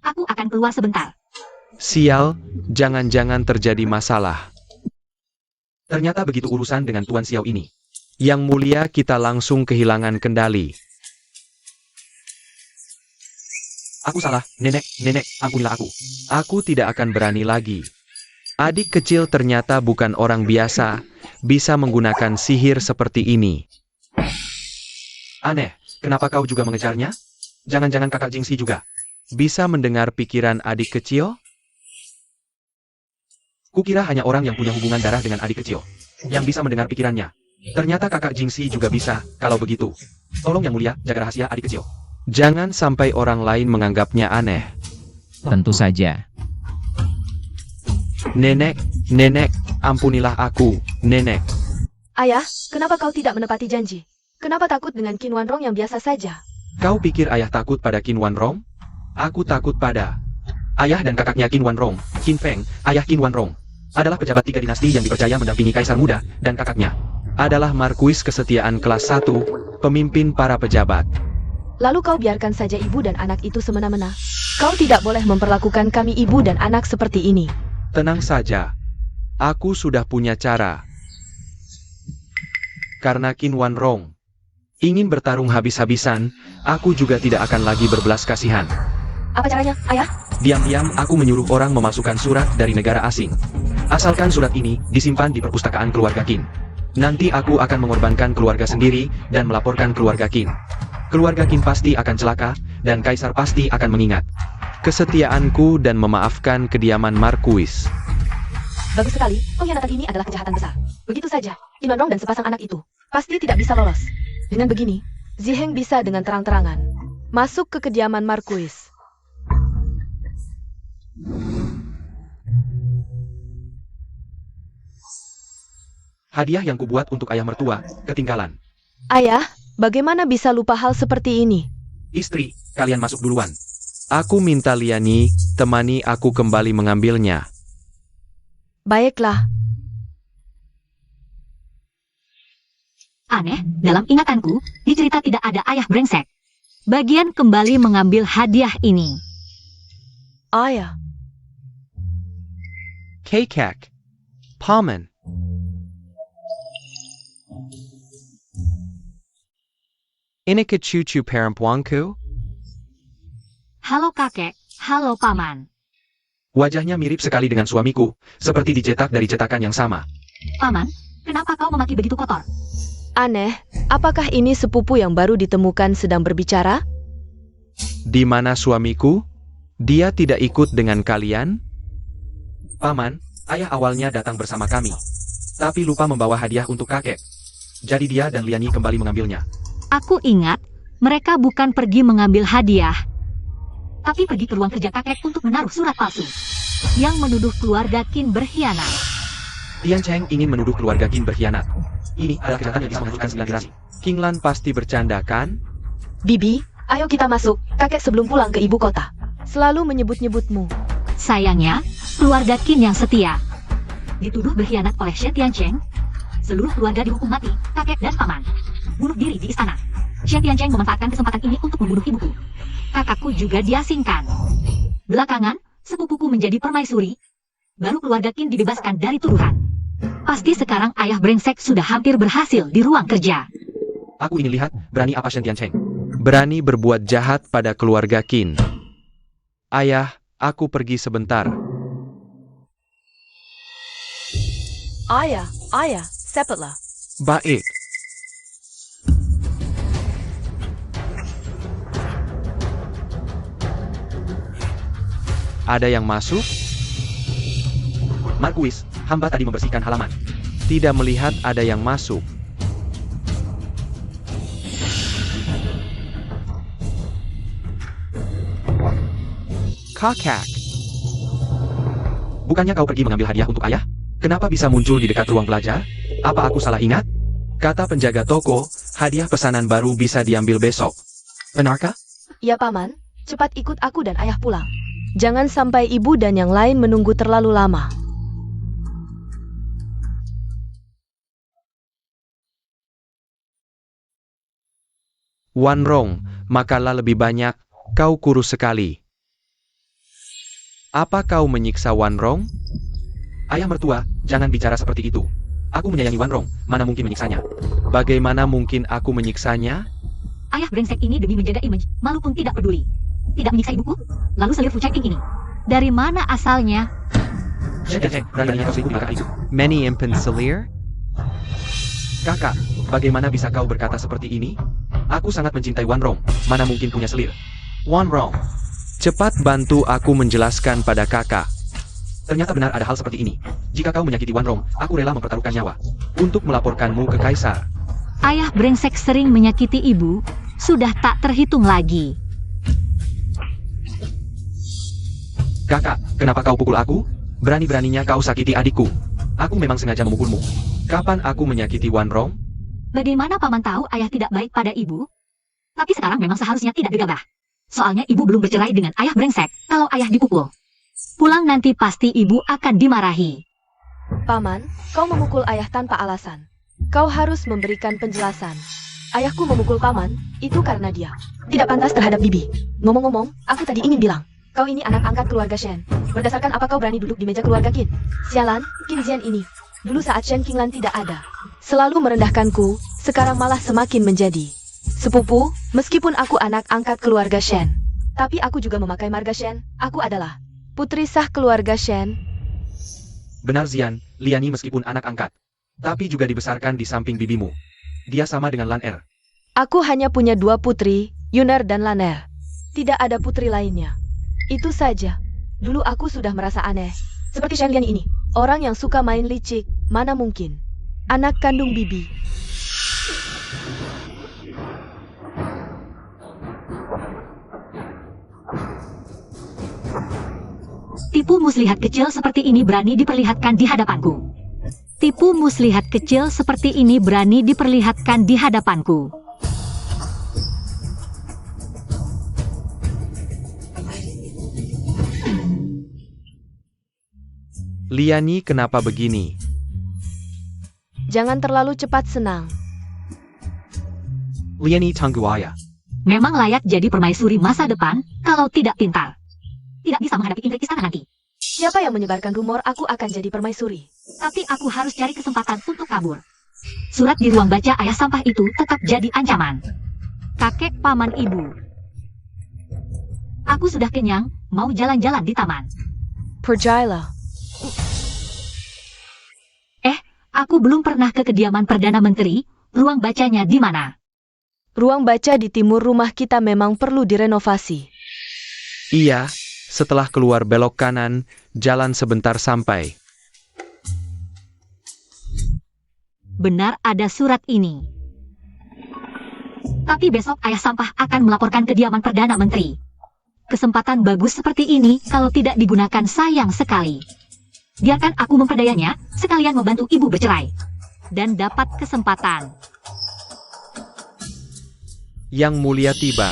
Aku akan keluar sebentar. Sial, jangan-jangan terjadi masalah. Ternyata begitu urusan dengan Tuan Xiao ini. Yang Mulia kita langsung kehilangan kendali. Aku salah, nenek, ampunilah aku. Aku tidak akan berani lagi. Adik kecil ternyata bukan orang biasa, bisa menggunakan sihir seperti ini. Aneh, kenapa kau juga mengejarnya? Jangan-jangan kakak Jingxi juga. Bisa mendengar pikiran adik kecil? Kukira hanya orang yang punya hubungan darah dengan adik kecil yang bisa mendengar pikirannya. Ternyata kakak Jingxi juga bisa. Kalau begitu, tolong yang mulia jaga rahasia adik kecil. Jangan sampai orang lain menganggapnya aneh. Tentu saja. Nenek, nenek, ampunilah aku, nenek. Ayah, kenapa kau tidak menepati janji? Kenapa takut dengan Qin Wanrong yang biasa saja? Kau pikir ayah takut pada Qin Wanrong? Aku takut pada ayah dan kakaknya Qin Wanrong, Qin Feng, ayah Qin Wanrong. Adalah pejabat 3 dinasti yang dipercaya mendampingi kaisar muda, dan kakaknya adalah markuis kesetiaan kelas 1, pemimpin para pejabat. Lalu kau biarkan saja ibu dan anak itu semena-mena. Kau tidak boleh memperlakukan kami ibu dan anak seperti ini. Tenang saja. Aku sudah punya cara. Karena Qin Wanrong ingin bertarung habis-habisan, aku juga tidak akan lagi berbelas kasihan. Apa caranya, ayah? Diam-diam aku menyuruh orang memasukkan surat dari negara asing. Asalkan surat ini disimpan di perpustakaan keluarga Qin. Nanti aku akan mengorbankan keluarga sendiri dan melaporkan keluarga Qin. Keluarga Qin pasti akan celaka, dan kaisar pasti akan mengingat kesetiaanku dan memaafkan kediaman markuis. Bagus sekali, pengkhianatan ini adalah kejahatan besar. Begitu saja, Qin Wanrong dan sepasang anak itu pasti tidak bisa lolos. Dengan begini, Ziheng bisa dengan terang-terangan masuk ke kediaman markuis. Hadiah yang kubuat untuk ayah mertua, ketinggalan. Ayah, bagaimana bisa lupa hal seperti ini? Istri, kalian masuk duluan. Aku minta Liani, temani aku kembali mengambilnya. Baiklah. Aneh, dalam ingatanku, di cerita tidak ada ayah brengsek. Bagian kembali mengambil hadiah ini. Ayah, Kekak. Paman. Ini cucu perempuanku? Halo kakek, halo paman. Wajahnya mirip sekali dengan suamiku, seperti dicetak dari cetakan yang sama. Paman, kenapa kau memaki begitu kotor? aneh, apakah ini sepupu yang baru ditemukan sedang berbicara? Di mana suamiku? Dia tidak ikut dengan kalian? Paman, ayah awalnya datang bersama kami, tapi lupa membawa hadiah untuk kakek. Jadi dia dan Liani kembali mengambilnya. Aku ingat, mereka bukan pergi mengambil hadiah, tapi pergi ke ruang kerja kakek untuk menaruh surat palsu yang menuduh keluarga Qin berkhianat. Tian Cheng ingin menuduh keluarga Qin berkhianat. Ini adalah kejahatan yang bisa menghanguskan 9 generasi. King Lan pasti bercanda kan? Bibi, ayo kita masuk. Kakek sebelum pulang ke ibu kota selalu menyebut-nyebutmu. Sayangnya, keluarga Qin yang setia dituduh berkhianat oleh She Tiancheng. Seluruh keluarga dihukum mati, kakek dan paman bunuh diri di istana. She Tiancheng memanfaatkan kesempatan ini untuk membunuh ibuku. Kakakku juga diasingkan. Belakangan, sepupuku menjadi permaisuri. Baru keluarga Qin dibebaskan dari tuduhan. Pasti sekarang ayah brengsek sudah hampir berhasil di ruang kerja. Aku ingin lihat, berani apa Shen Tiancheng? Berani berbuat jahat pada keluarga Qin. Ayah, aku pergi sebentar. Ayah, cepatlah. Baik. Ada yang masuk? Markuis, hamba tadi membersihkan halaman. Tidak melihat ada yang masuk. Kakak. Bukannya kau pergi mengambil hadiah untuk ayah? Kenapa bisa muncul di dekat ruang belajar? Apa aku salah ingat? Kata penjaga toko, hadiah pesanan baru bisa diambil besok. Benarkah? Ya paman, cepat ikut aku dan ayah pulang. Jangan sampai ibu dan yang lain menunggu terlalu lama. Wanrong, makanlah lebih banyak, kau kurus sekali. Apa kau menyiksa Wanrong? Ayah mertua, jangan bicara seperti itu. Aku menyayangi Wanrong, mana mungkin menyiksanya? Bagaimana mungkin aku menyiksanya? Ayah brengsek ini demi menjaga image, malu pun tidak peduli. Tidak menyiksa ibuku, lalu selir Fucai Ping ini. Dari mana asalnya? Berani-beraninya kau selingkuh di kakak itu. Many impen selir? Kakak, bagaimana bisa kau berkata seperti ini? Aku sangat mencintai Wan Rong, mana mungkin punya selir. Wan Rong, cepat bantu aku menjelaskan pada kakak. Ternyata benar ada hal seperti ini. Jika kau menyakiti Wan Rong, aku rela mempertaruhkan nyawa untuk melaporkanmu ke Kaisar. Ayah brengsek sering menyakiti ibu, sudah tak terhitung lagi. Kakak, kenapa kau pukul aku? Berani-beraninya kau sakiti adikku. Aku memang sengaja memukulmu. Kapan aku menyakiti Wan Rong? Bagaimana paman tahu ayah tidak baik pada ibu? Tapi sekarang memang seharusnya tidak gegabah. Soalnya ibu belum bercerai dengan ayah brengsek kalau ayah dipukul. Pulang nanti pasti ibu akan dimarahi. Paman, kau memukul ayah tanpa alasan. Kau harus memberikan penjelasan. Ayahku memukul paman, itu karena dia tidak pantas terhadap bibi. Ngomong-ngomong, aku tadi ingin bilang, kau ini anak angkat keluarga Shen. Berdasarkan apa kau berani duduk di meja keluarga Qin? Sialan, Qin Zian ini. Dulu saat Shen Qinglan tidak ada, selalu merendahkanku, sekarang malah semakin menjadi sepupu, meskipun aku anak angkat keluarga Shen. Tapi aku juga memakai marga Shen, aku adalah putri sah keluarga Shen. Benar Zian, Liani meskipun anak angkat, tapi juga dibesarkan di samping bibimu. Dia sama dengan Lan Er. Aku hanya punya 2 putri, Yuner dan Laner. Tidak ada putri lainnya. Itu saja. Dulu aku sudah merasa aneh. Seperti Shen Liani ini, orang yang suka main licik, mana mungkin. Anak kandung bibi. Tipu muslihat kecil seperti ini berani diperlihatkan di hadapanku. Tipu muslihat kecil seperti ini berani diperlihatkan di hadapanku. Liani kenapa begini? Jangan terlalu cepat senang. Liani Tangguaya. Memang layak jadi permaisuri masa depan, kalau tidak pintar. Tidak bisa menghadapi intrik istana nanti. Siapa yang menyebarkan rumor aku akan jadi permaisuri? Tapi aku harus cari kesempatan untuk kabur. Surat di ruang baca ayah sampah itu tetap jadi ancaman. Kakek paman ibu. Aku sudah kenyang, mau jalan-jalan di taman. Perjala. Aku belum pernah ke kediaman Perdana Menteri, ruang bacanya di mana? Ruang baca di timur rumah kita memang perlu direnovasi. Iya, setelah keluar belok kanan, jalan sebentar sampai. Benar ada surat ini. Tapi besok ayah sampah akan melaporkan kediaman Perdana Menteri. Kesempatan bagus seperti ini kalau tidak digunakan sayang sekali. Biarkan aku memperdayanya, sekalian membantu ibu bercerai. Dan dapat kesempatan. Yang Mulia tiba.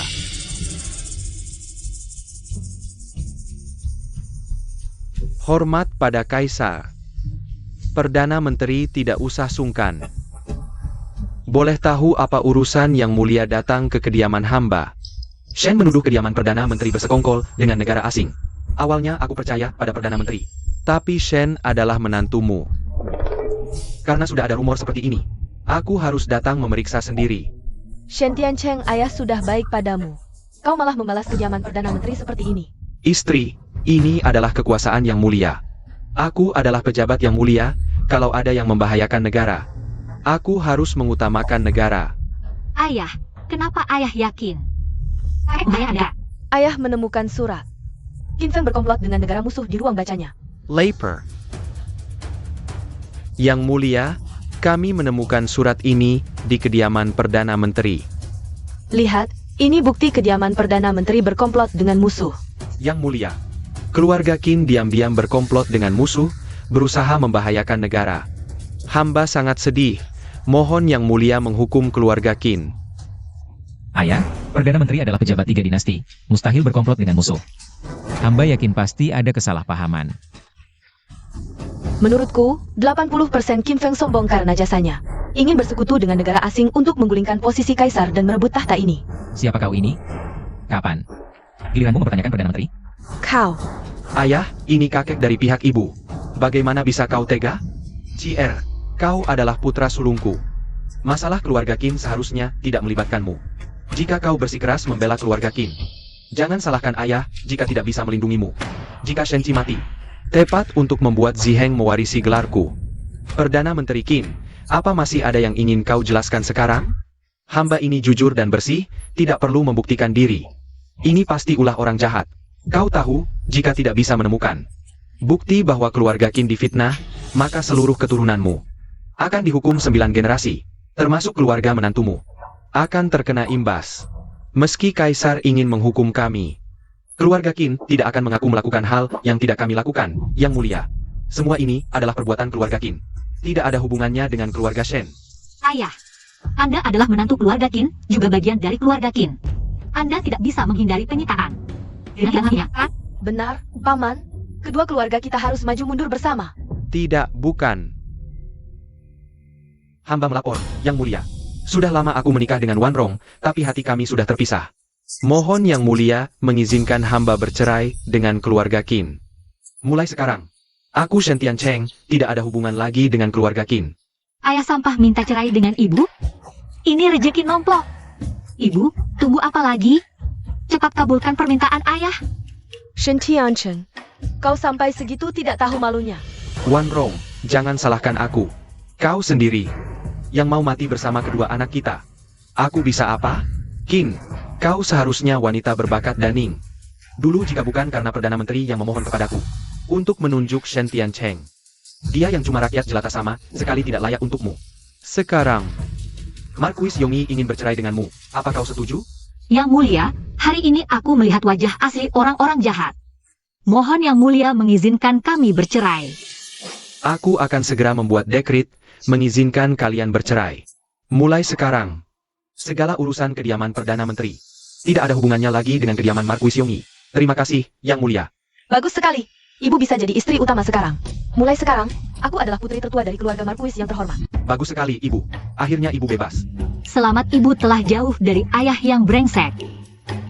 Hormat pada Kaisar. Perdana Menteri tidak usah sungkan. Boleh tahu apa urusan Yang Mulia datang ke kediaman hamba? Shen menuduh kediaman Perdana Menteri bersekongkol dengan negara asing. Awalnya aku percaya pada Perdana Menteri. Tapi Shen adalah menantumu. Karena sudah ada rumor seperti ini, aku harus datang memeriksa sendiri. Shen Tiancheng, ayah sudah baik padamu. Kau malah membalas kediaman Perdana Menteri seperti ini. Istri, ini adalah kekuasaan Yang Mulia. Aku adalah pejabat Yang Mulia, kalau ada yang membahayakan negara. Aku harus mengutamakan negara. Ayah, kenapa ayah yakin? Bahaya ada. Ayah menemukan surat. Qin Feng berkomplot dengan negara musuh di ruang bacanya. Laper. Yang Mulia, kami menemukan surat ini di kediaman Perdana Menteri. Lihat, ini bukti kediaman Perdana Menteri berkomplot dengan musuh. Yang Mulia, keluarga Qin diam-diam berkomplot dengan musuh, berusaha membahayakan negara. Hamba sangat sedih. Mohon Yang Mulia menghukum keluarga Qin. Ayah, Perdana Menteri adalah pejabat 3 dinasti, mustahil berkomplot dengan musuh. Hamba yakin pasti ada kesalahpahaman. Menurutku, 80% Qin Feng sombong karena jasanya. Ingin bersekutu dengan negara asing untuk menggulingkan posisi kaisar dan merebut tahta ini. Siapa kau ini? Kapan? Giliranmu mempertanyakan Perdana Menteri? Kau. Ayah, ini kakek dari pihak ibu. Bagaimana bisa kau tega? CR, kau adalah putra sulungku. Masalah keluarga Qin seharusnya tidak melibatkanmu. Jika kau bersikeras membela keluarga Qin, jangan salahkan ayah jika tidak bisa melindungimu. Jika Shen Qi mati, tepat untuk membuat Ziheng mewarisi gelarku. Perdana Menteri Qin, apa masih ada yang ingin kau jelaskan sekarang? Hamba ini jujur dan bersih, tidak perlu membuktikan diri. Ini pasti ulah orang jahat. Kau tahu, jika tidak bisa menemukan bukti bahwa keluarga Qin difitnah, maka seluruh keturunanmu akan dihukum 9 generasi, termasuk keluarga menantumu, akan terkena imbas. Meski Kaisar ingin menghukum kami, keluarga Qin tidak akan mengaku melakukan hal yang tidak kami lakukan, Yang Mulia. Semua ini adalah perbuatan keluarga Qin. Tidak ada hubungannya dengan keluarga Shen. Ayah, Anda adalah menantu keluarga Qin, juga bagian dari keluarga Qin. Anda tidak bisa menghindari penyitaan. Dengannya, Benar, Paman. Kedua keluarga kita harus maju mundur bersama. Tidak, bukan. Hamba melapor, Yang Mulia. Sudah lama aku menikah dengan Wan Rong, tapi hati kami sudah terpisah. Mohon Yang Mulia mengizinkan hamba bercerai dengan keluarga Qin. Mulai sekarang, aku Shen Tiancheng tidak ada hubungan lagi dengan keluarga Qin. ayah sampah minta cerai dengan ibu? Ini rejeki nomplok. Ibu, tunggu apa lagi? Cepat kabulkan permintaan ayah. Shen Tiancheng, kau sampai segitu tidak tahu malunya. Wan Rong, jangan salahkan aku. Kau sendiri yang mau mati bersama kedua anak kita. Aku bisa apa? Qin, kau seharusnya wanita berbakat daning. Dulu jika bukan karena Perdana Menteri yang memohon kepadaku untuk menunjuk Shen Tiancheng, dia yang cuma rakyat jelata sama, sekali tidak layak untukmu. Sekarang, Marquis Yongyi ingin bercerai denganmu. Apa kau setuju? Yang Mulia, hari ini aku melihat wajah asli orang-orang jahat. Mohon Yang Mulia mengizinkan kami bercerai. Aku akan segera membuat dekret mengizinkan kalian bercerai. Mulai sekarang, segala urusan kediaman Perdana Menteri tidak ada hubungannya lagi dengan kediaman Marquis Yongyi. Terima kasih, Yang Mulia. Bagus sekali. Ibu bisa jadi istri utama sekarang. Mulai sekarang, aku adalah putri tertua dari keluarga Marquis yang terhormat. Bagus sekali, Ibu. Akhirnya Ibu bebas. Selamat ibu telah jauh dari ayah yang brengsek.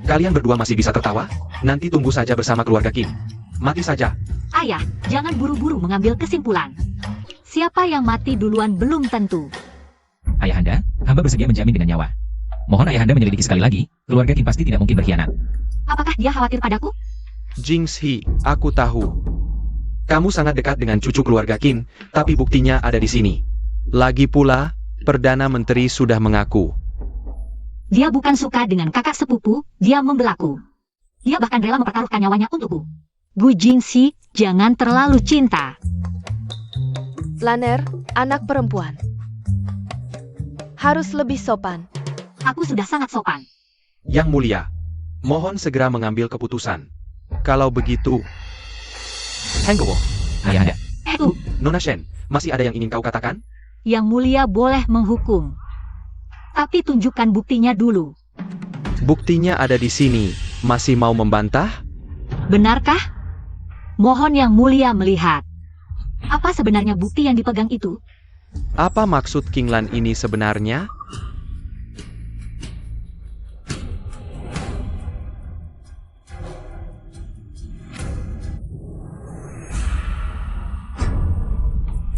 Kalian berdua masih bisa tertawa? Nanti tunggu saja bersama keluarga Qin. Mati saja. Ayah, jangan buru-buru mengambil kesimpulan. Siapa yang mati duluan belum tentu. Ayahanda, hamba bersedia menjamin dengan nyawa. Mohon ayahanda menyelidiki sekali lagi, keluarga Qin pasti tidak mungkin berkhianat. Apakah dia khawatir padaku? Jingshi, aku tahu. Kamu sangat dekat dengan cucu keluarga Qin, tapi buktinya ada di sini. Lagi pula, Perdana Menteri sudah mengaku. Dia bukan suka dengan kakak sepupu, dia membelaku. Dia bahkan rela mempertaruhkan nyawanya untukku. Bu Jingxi, jangan terlalu cinta. Laner, anak perempuan, harus lebih sopan. Aku sudah sangat sopan. Yang Mulia, mohon segera mengambil keputusan. Kalau begitu, Henggewo, Ayahanda, Nona Shen, masih ada yang ingin kau katakan? Yang Mulia boleh menghukum. Tapi tunjukkan buktinya dulu. Buktinya ada di sini. Masih mau membantah? Benarkah? Mohon Yang Mulia melihat. Apa sebenarnya bukti yang dipegang itu? Apa maksud King Lan ini sebenarnya?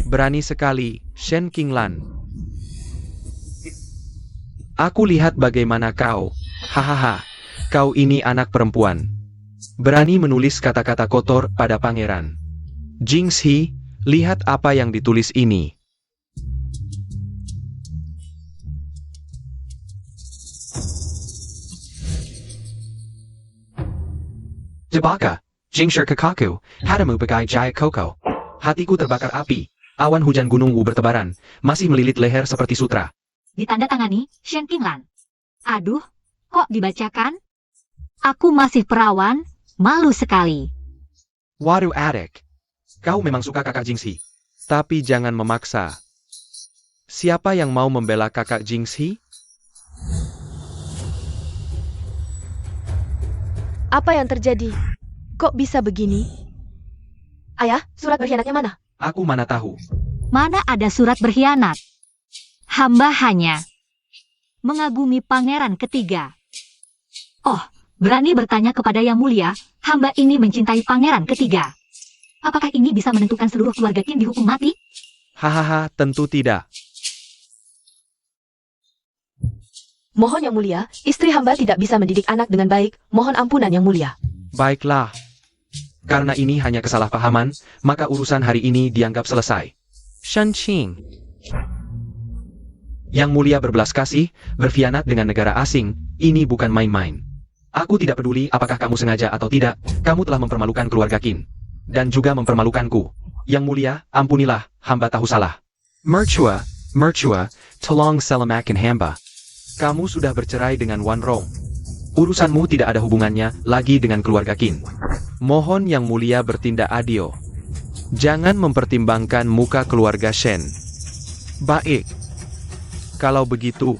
Berani sekali, Shen Qinglan. Aku lihat bagaimana kau. Hahaha, kau ini anak perempuan. Berani menulis kata-kata kotor pada pangeran. Jingxi, lihat apa yang ditulis ini. Jebaka, Jingshir Kakaku, hadamu bagai jaya koko. Hatiku terbakar api. Awan hujan gunung Wu bertebaran, masih melilit leher seperti sutra. Ditandatangani, Shen Qinglan. Aduh, kok dibacakan? Aku masih perawan, malu sekali. Waduh adek. Kau memang suka kakak Jingxi. Tapi jangan memaksa. Siapa yang mau membela kakak Jingxi? Apa yang terjadi? Kok bisa begini? Ayah, surat berkhianatnya mana? Aku mana tahu. Mana ada surat berkhianat? Hamba hanya mengagumi pangeran ketiga. Oh, berani bertanya kepada Yang Mulia, hamba ini mencintai pangeran ketiga. Apakah ini bisa menentukan seluruh keluarga Qin dihukum mati? Hahaha, tentu tidak. Mohon Yang Mulia, istri hamba tidak bisa mendidik anak dengan baik. Mohon ampunan Yang Mulia. Baiklah. Karena ini hanya kesalahpahaman, maka urusan hari ini dianggap selesai. Shen Qing. Yang Mulia berbelas kasih, berkhianat dengan negara asing, ini bukan main-main. Aku tidak peduli apakah kamu sengaja atau tidak, kamu telah mempermalukan keluarga Qin. Dan juga mempermalukanku. Yang Mulia, ampunilah, hamba tahu salah. Mertua, tolong selamatkan hamba. Kamu sudah bercerai dengan Wan Rong. Urusanmu tidak ada hubungannya lagi dengan keluarga Qin. Mohon Yang Mulia bertindak adil. Jangan mempertimbangkan muka keluarga Shen. Baik. Kalau begitu,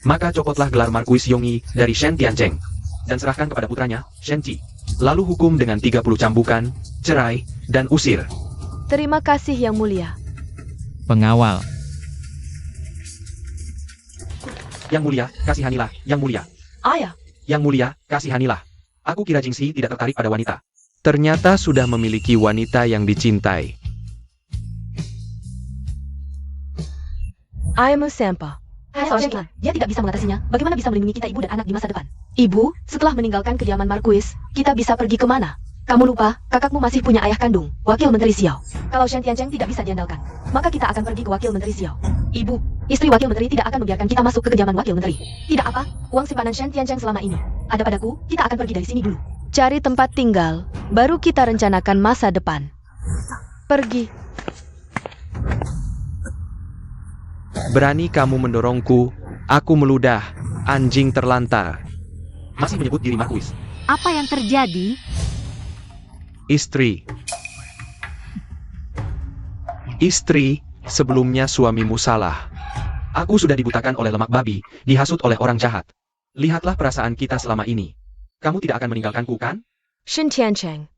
maka copotlah gelar Markuis Yongyi dari Shen Tiancheng dan serahkan kepada putranya, Shen Qi. Lalu hukum dengan 30 cambukan, cerai, dan usir. Terima kasih Yang Mulia. Pengawal. Yang Mulia, kasihanilah, Yang Mulia. Ayah, Yang Mulia, kasihanilah. Aku kira Jingxi tidak tertarik pada wanita. Ternyata sudah memiliki wanita yang dicintai. I'm a Sampa. Soal Shen, dia tidak bisa mengatasinya. Bagaimana bisa melindungi kita ibu dan anak di masa depan? Ibu, setelah meninggalkan kediaman Markuis, kita bisa pergi kemana? Kamu lupa, kakakmu masih punya ayah kandung, Wakil Menteri Xiao. Kalau Shen Tiancheng tidak bisa diandalkan, maka kita akan pergi ke Wakil Menteri Xiao. Ibu, istri Wakil Menteri tidak akan membiarkan kita masuk ke kediaman Wakil Menteri. Tidak apa, uang simpanan Shen Tiancheng selama ini ada padaku, kita akan pergi dari sini dulu. Cari tempat tinggal, baru kita rencanakan masa depan. Pergi. Berani kamu mendorongku, aku meludah, anjing terlantar. Masih menyebut diri Markuis. Apa yang terjadi? Istri. Istri, sebelumnya suamimu salah. Aku sudah dibutakan oleh lemak babi, dihasut oleh orang jahat. Lihatlah perasaan kita selama ini. Kamu tidak akan meninggalkanku, kan? Shen Tiancheng.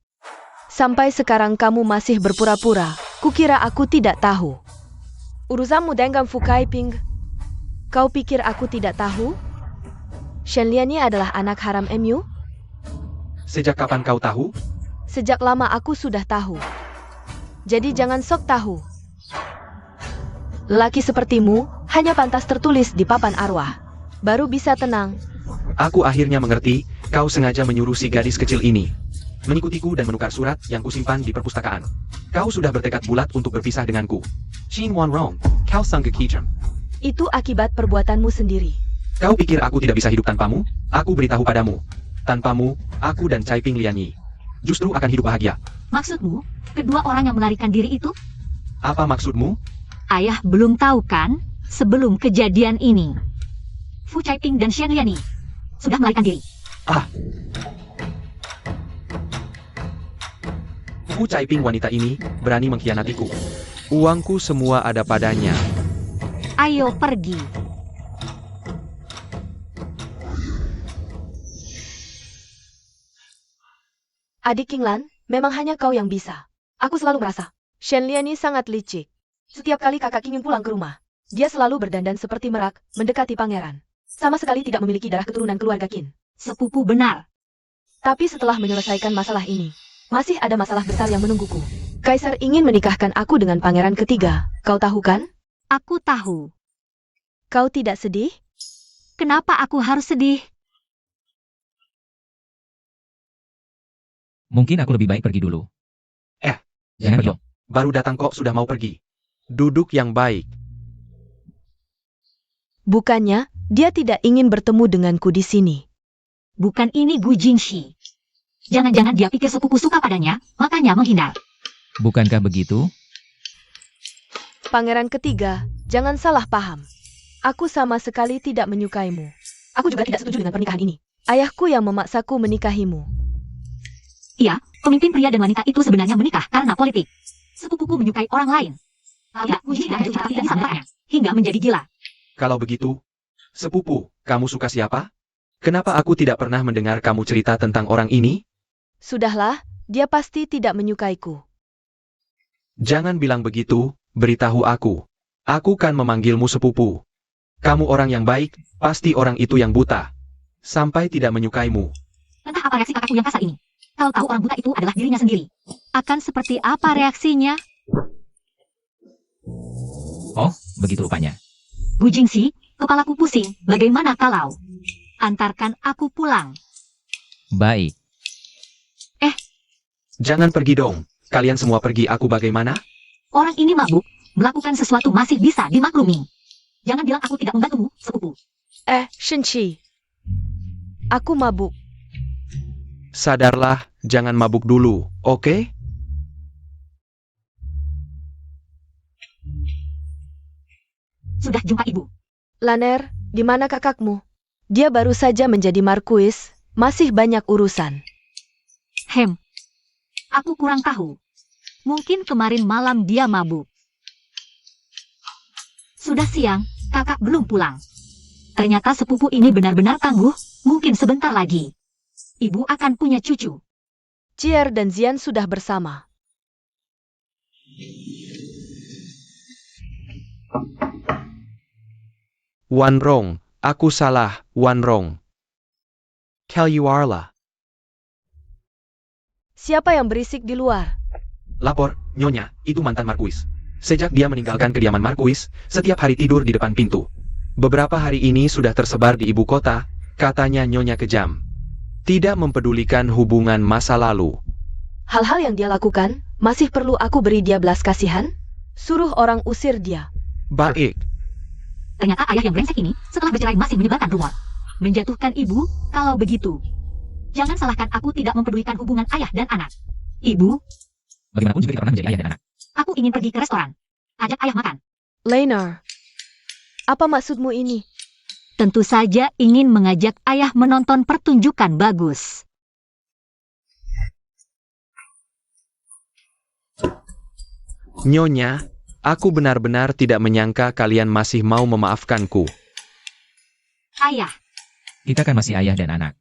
Sampai sekarang kamu masih berpura-pura, kukira aku tidak tahu. Urusanmu dengan Fu Kaiping. Kau pikir aku tidak tahu? Shen Lianyi adalah anak haram MU? Sejak kapan kau tahu? Sejak lama aku sudah tahu. Jadi jangan sok tahu. Lelaki sepertimu hanya pantas tertulis di papan arwah. Baru bisa tenang. Aku akhirnya mengerti, kau sengaja menyuruh si gadis kecil ini mengikutiku dan menukar surat yang kusimpan di perpustakaan. Kau sudah bertekad bulat untuk berpisah denganku. Qin Wan Rong, kau sang kekijam. Itu akibat perbuatanmu sendiri. Kau pikir aku tidak bisa hidup tanpamu? Aku beritahu padamu. Tanpamu, aku dan Cai Ping Lianyi justru akan hidup bahagia. Maksudmu, kedua orang yang melarikan diri itu? Apa maksudmu? Ayah belum tahu kan, sebelum kejadian ini. Fu Caiping dan Shen Lianyi sudah melarikan diri. Fu Caiping wanita ini berani mengkhianatiku. Uangku semua ada padanya. Ayo pergi. Adik Qinglan, memang hanya kau yang bisa. Aku selalu merasa, Shen Lianyi sangat licik. Setiap kali kakak ingin pulang ke rumah, dia selalu berdandan seperti merak, mendekati pangeran. Sama sekali tidak memiliki darah keturunan keluarga Qin. Sepupu benar. Tapi setelah menyelesaikan masalah ini, masih ada masalah besar yang menungguku. Kaisar ingin menikahkan aku dengan pangeran ketiga. Kau tahu kan? Aku tahu. Kau tidak sedih? Kenapa aku harus sedih? Mungkin aku lebih baik pergi dulu. Jangan pergi. Baru datang kok sudah mau pergi. Duduk yang baik. Bukannya, dia tidak ingin bertemu denganku di sini. Bukan ini Gu Jingxi. Jangan-jangan dia pikir sepupu suka padanya, makanya menghindar. Bukankah begitu? Pangeran ketiga, jangan salah paham. Aku sama sekali tidak menyukaimu. Aku juga tidak setuju dengan pernikahan ini. Ayahku yang memaksaku menikahimu. Iya, pemimpin pria dan wanita itu sebenarnya menikah karena politik. Sepupuku menyukai orang lain. Tidak, Gu Jingxi tidak bisa menemukannya, hingga menjadi gila. Kalau begitu, sepupu, kamu suka siapa? Kenapa aku tidak pernah mendengar kamu cerita tentang orang ini? Sudahlah, dia pasti tidak menyukaiku. Jangan bilang begitu, beritahu aku. Aku kan memanggilmu sepupu. Kamu orang yang baik, pasti orang itu yang buta. Sampai tidak menyukaimu. Entah apa reaksi kakakku yang kasar ini. Kalau tahu orang buta itu adalah dirinya sendiri. Akan seperti apa reaksinya? Oh, begitu rupanya. Gu Jingxi, kepalaku pusing. Bagaimana kalau antarkan aku pulang? Baik. Jangan pergi dong. Kalian semua pergi, aku bagaimana? Orang ini mabuk, melakukan sesuatu masih bisa dimaklumi. Jangan bilang aku tidak membantumu, sepupu. Shenqi. Aku mabuk. Sadarlah, jangan mabuk dulu, oke? Sudah jumpa ibu. Lanner, di mana kakakmu? Dia baru saja menjadi markuis, masih banyak urusan. Aku kurang tahu. Mungkin kemarin malam dia mabuk. Sudah siang, kakak belum pulang. Ternyata sepupu ini benar-benar tangguh, mungkin sebentar lagi. Ibu akan punya cucu. Jier dan Zian sudah bersama. Wan Rong, aku salah, Wan Rong. Kalyuarla. Siapa yang berisik di luar? Lapor, Nyonya, itu mantan markuis. Sejak dia meninggalkan kediaman markuis, setiap hari tidur di depan pintu. Beberapa hari ini sudah tersebar di ibu kota, katanya Nyonya kejam. Tidak mempedulikan hubungan masa lalu. Hal-hal yang dia lakukan, masih perlu aku beri dia belas kasihan? Suruh orang usir dia. Baik, Ternyata ayah yang brengsek ini, setelah bercerai masih menyebarkan rumor. Menjatuhkan ibu, kalau begitu. Jangan salahkan aku tidak mempedulikan hubungan ayah dan anak. Ibu, Bagaimanapun juga kita pernah menjadi ayah dan anak. aku ingin pergi ke restoran. Ajak ayah makan. Lainer, apa maksudmu ini? Tentu saja ingin mengajak ayah menonton pertunjukan bagus. Nyonya, aku benar-benar tidak menyangka kalian masih mau memaafkanku. Ayah, Kita kan masih ayah dan anak.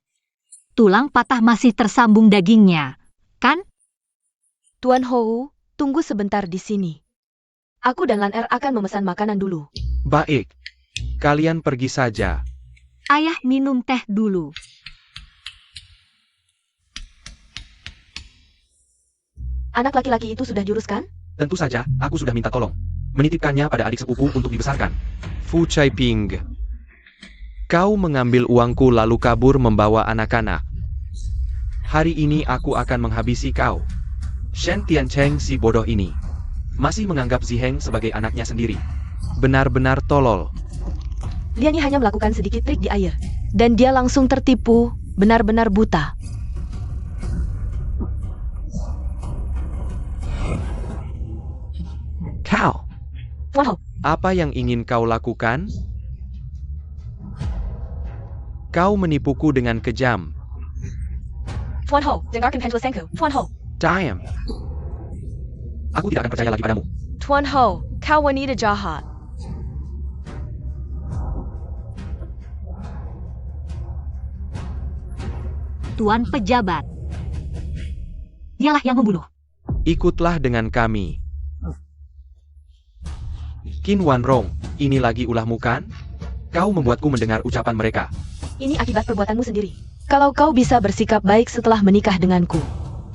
tulang patah masih tersambung dagingnya, kan? Tuan Hou, tunggu sebentar di sini. Aku dan Lan Er akan memesan makanan dulu. Baik, kalian pergi saja. Ayah minum teh dulu. Anak laki-laki itu sudah jurus kan? Tentu saja, aku sudah minta tolong. Menitipkannya pada adik sepupu untuk dibesarkan. Fu Chaiping. Kau mengambil uangku lalu kabur membawa anak-anak. Hari ini aku akan menghabisi kau. Shen Tiancheng si bodoh ini. Masih menganggap Ziheng sebagai anaknya sendiri. Benar-benar tolol. Liani hanya melakukan sedikit trik di air. Dan dia langsung tertipu, benar-benar buta. Kau, Wow, apa yang ingin kau lakukan? Kau menipuku dengan kejam. Tuan Hou, dengarkan penjelasanku. Tuan Hou. Diam. Aku tidak akan percaya lagi padamu. Tuan Hou, kau wanita jahat. Tuan pejabat. Dialah yang membunuh. Ikutlah dengan kami. Qin Wan Rong, ini lagi ulahmu kan? Kau membuatku mendengar ucapan mereka. Ini akibat perbuatanmu sendiri. Kalau kau bisa bersikap baik setelah menikah denganku,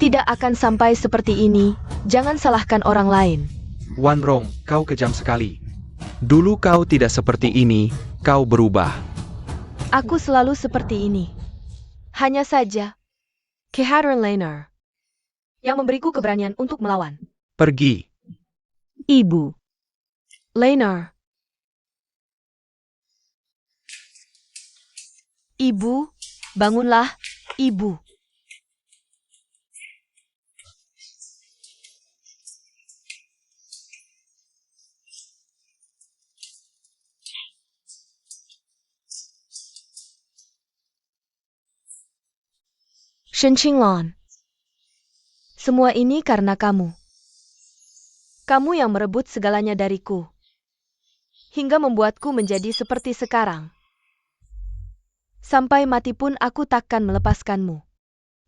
tidak akan sampai seperti ini. Jangan salahkan orang lain. Wan Rong, kau kejam sekali. Dulu kau tidak seperti ini, kau berubah. Aku selalu seperti ini. Hanya saja, kehadiran Lainer yang memberiku keberanian untuk melawan. Pergi. Ibu. Lainer. Ibu, bangunlah, Ibu. Shen Qinglan. Semua ini karena kamu. Kamu yang merebut segalanya dariku. Hingga membuatku menjadi seperti sekarang. Sampai mati pun aku takkan melepaskanmu.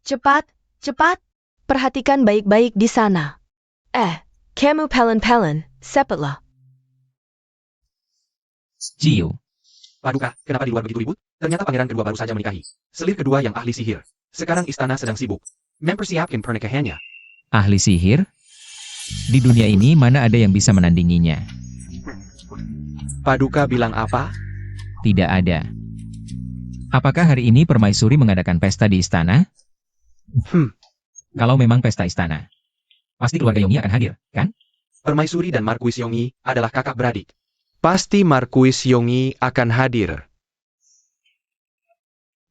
Cepat, cepat. Perhatikan baik-baik di sana. Kamu pelen-pelen, cepatlah. Jiu. Paduka, kenapa di luar begitu ribut? Ternyata pangeran kedua baru saja menikahi. Selir kedua yang ahli sihir. Sekarang istana sedang sibuk. Mempersiapkan pernikahannya. Ahli sihir? Di dunia ini mana ada yang bisa menandinginya? Paduka bilang apa? Tidak ada. Apakah hari ini Permaisuri mengadakan pesta di istana? Kalau memang pesta istana, pasti keluarga Yongyi akan hadir, kan? Permaisuri dan Marquis Yongyi adalah kakak beradik. Pasti Marquis Yongyi akan hadir.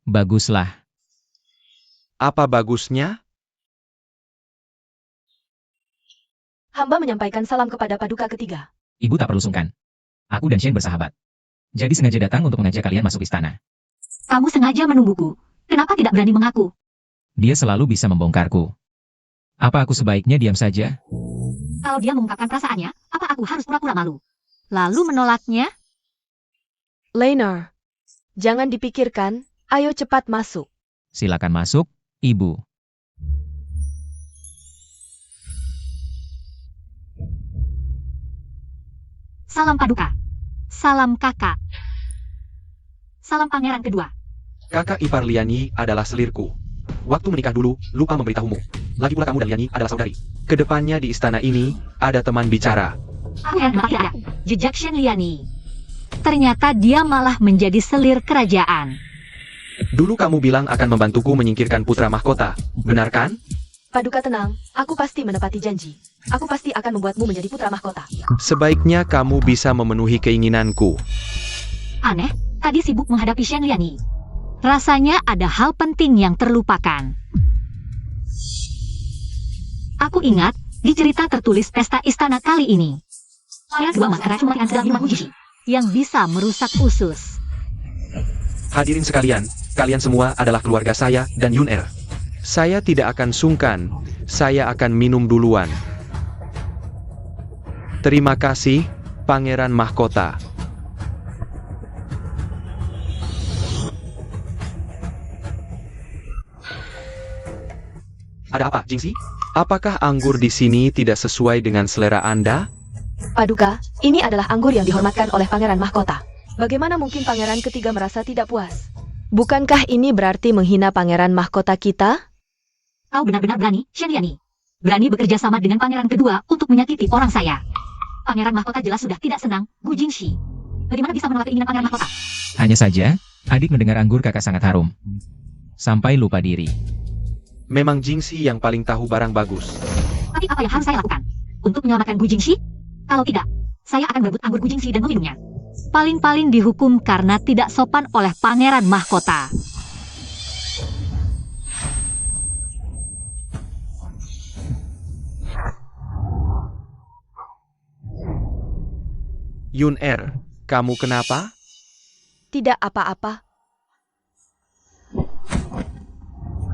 Baguslah. Apa bagusnya? Hamba menyampaikan salam kepada Paduka ketiga. Ibu tak perlu sungkan. Aku dan Shen bersahabat. Jadi sengaja datang untuk mengajak kalian masuk istana. Kamu sengaja menungguku. Kenapa tidak berani mengaku? Dia selalu bisa membongkarku. Apa aku sebaiknya diam saja? Kalau dia mengungkapkan perasaannya, apa aku harus pura-pura malu? Lalu menolaknya? Lainer, jangan dipikirkan, ayo cepat masuk. Silakan masuk, Ibu. Salam Paduka. Salam kakak. Salam pangeran kedua. Kakak ipar Lianyi adalah selirku. Waktu menikah dulu, lupa memberitahumu. Lagi pula kamu dan Lianyi adalah saudari. Kedepannya di istana ini, ada teman bicara. Aku yang tidak ada. Jejak Shen Lianyi. Ternyata dia malah menjadi selir kerajaan. Dulu kamu bilang akan membantuku menyingkirkan putra mahkota. Benar kan? Paduka tenang, aku pasti menepati janji. Aku pasti akan membuatmu menjadi putra mahkota. Sebaiknya kamu bisa memenuhi keinginanku. Aneh, tadi sibuk menghadapi Shen Lianyi. Rasanya ada hal penting yang terlupakan. Aku ingat, di cerita tertulis pesta istana kali ini. Ada dua masker racun yang sedang minum Gujishi, yang bisa merusak usus. Hadirin sekalian, kalian semua adalah keluarga saya dan Yun-Er. Saya tidak akan sungkan, saya akan minum duluan. Terima kasih, Pangeran Mahkota. Ada apa, Jingxi? Apakah anggur di sini tidak sesuai dengan selera Anda? Paduka, ini adalah anggur yang dihormatkan oleh Pangeran Mahkota. Bagaimana mungkin Pangeran ketiga merasa tidak puas? Bukankah ini berarti menghina Pangeran Mahkota kita? Kau benar-benar berani, Shen Lianyi. Berani bekerja sama dengan pangeran kedua untuk menyakiti orang saya. Pangeran Mahkota jelas sudah tidak senang, Gu Jingxi. Bagaimana bisa menolak keinginan Pangeran Mahkota? Hanya saja, adik mendengar anggur kakak sangat harum. Sampai lupa diri. Memang Jingxi yang paling tahu barang bagus. Tapi apa yang harus saya lakukan? Untuk menyelamatkan Gu Jingxi? Kalau tidak, saya akan merebut anggur Gu Jingxi dan meminumnya. Paling-paling dihukum karena tidak sopan oleh Pangeran Mahkota. Yun-Er, kamu kenapa? Tidak apa-apa.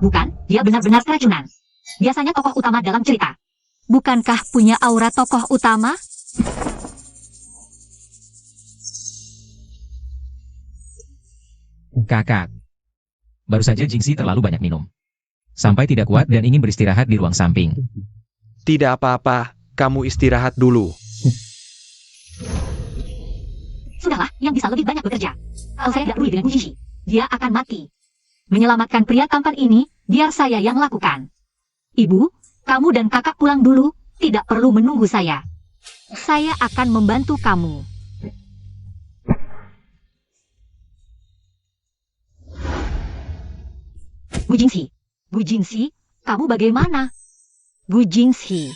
Bukan, dia benar-benar keracunan. Biasanya tokoh utama dalam cerita. Bukankah punya aura tokoh utama? Kakak. Baru saja Jingxi terlalu banyak minum. Sampai tidak kuat dan ingin beristirahat di ruang samping. Tidak apa-apa, kamu istirahat dulu. Sudahlah, yang bisa lebih banyak bekerja. Kalau saya tidak peduli dengan Gu Jingxi, dia akan mati. Menyelamatkan pria tampan ini, biar saya yang lakukan. Ibu, kamu dan kakak pulang dulu, tidak perlu menunggu saya. Saya akan membantu kamu. Gu Jingxi, kamu bagaimana? Gu Jingxi.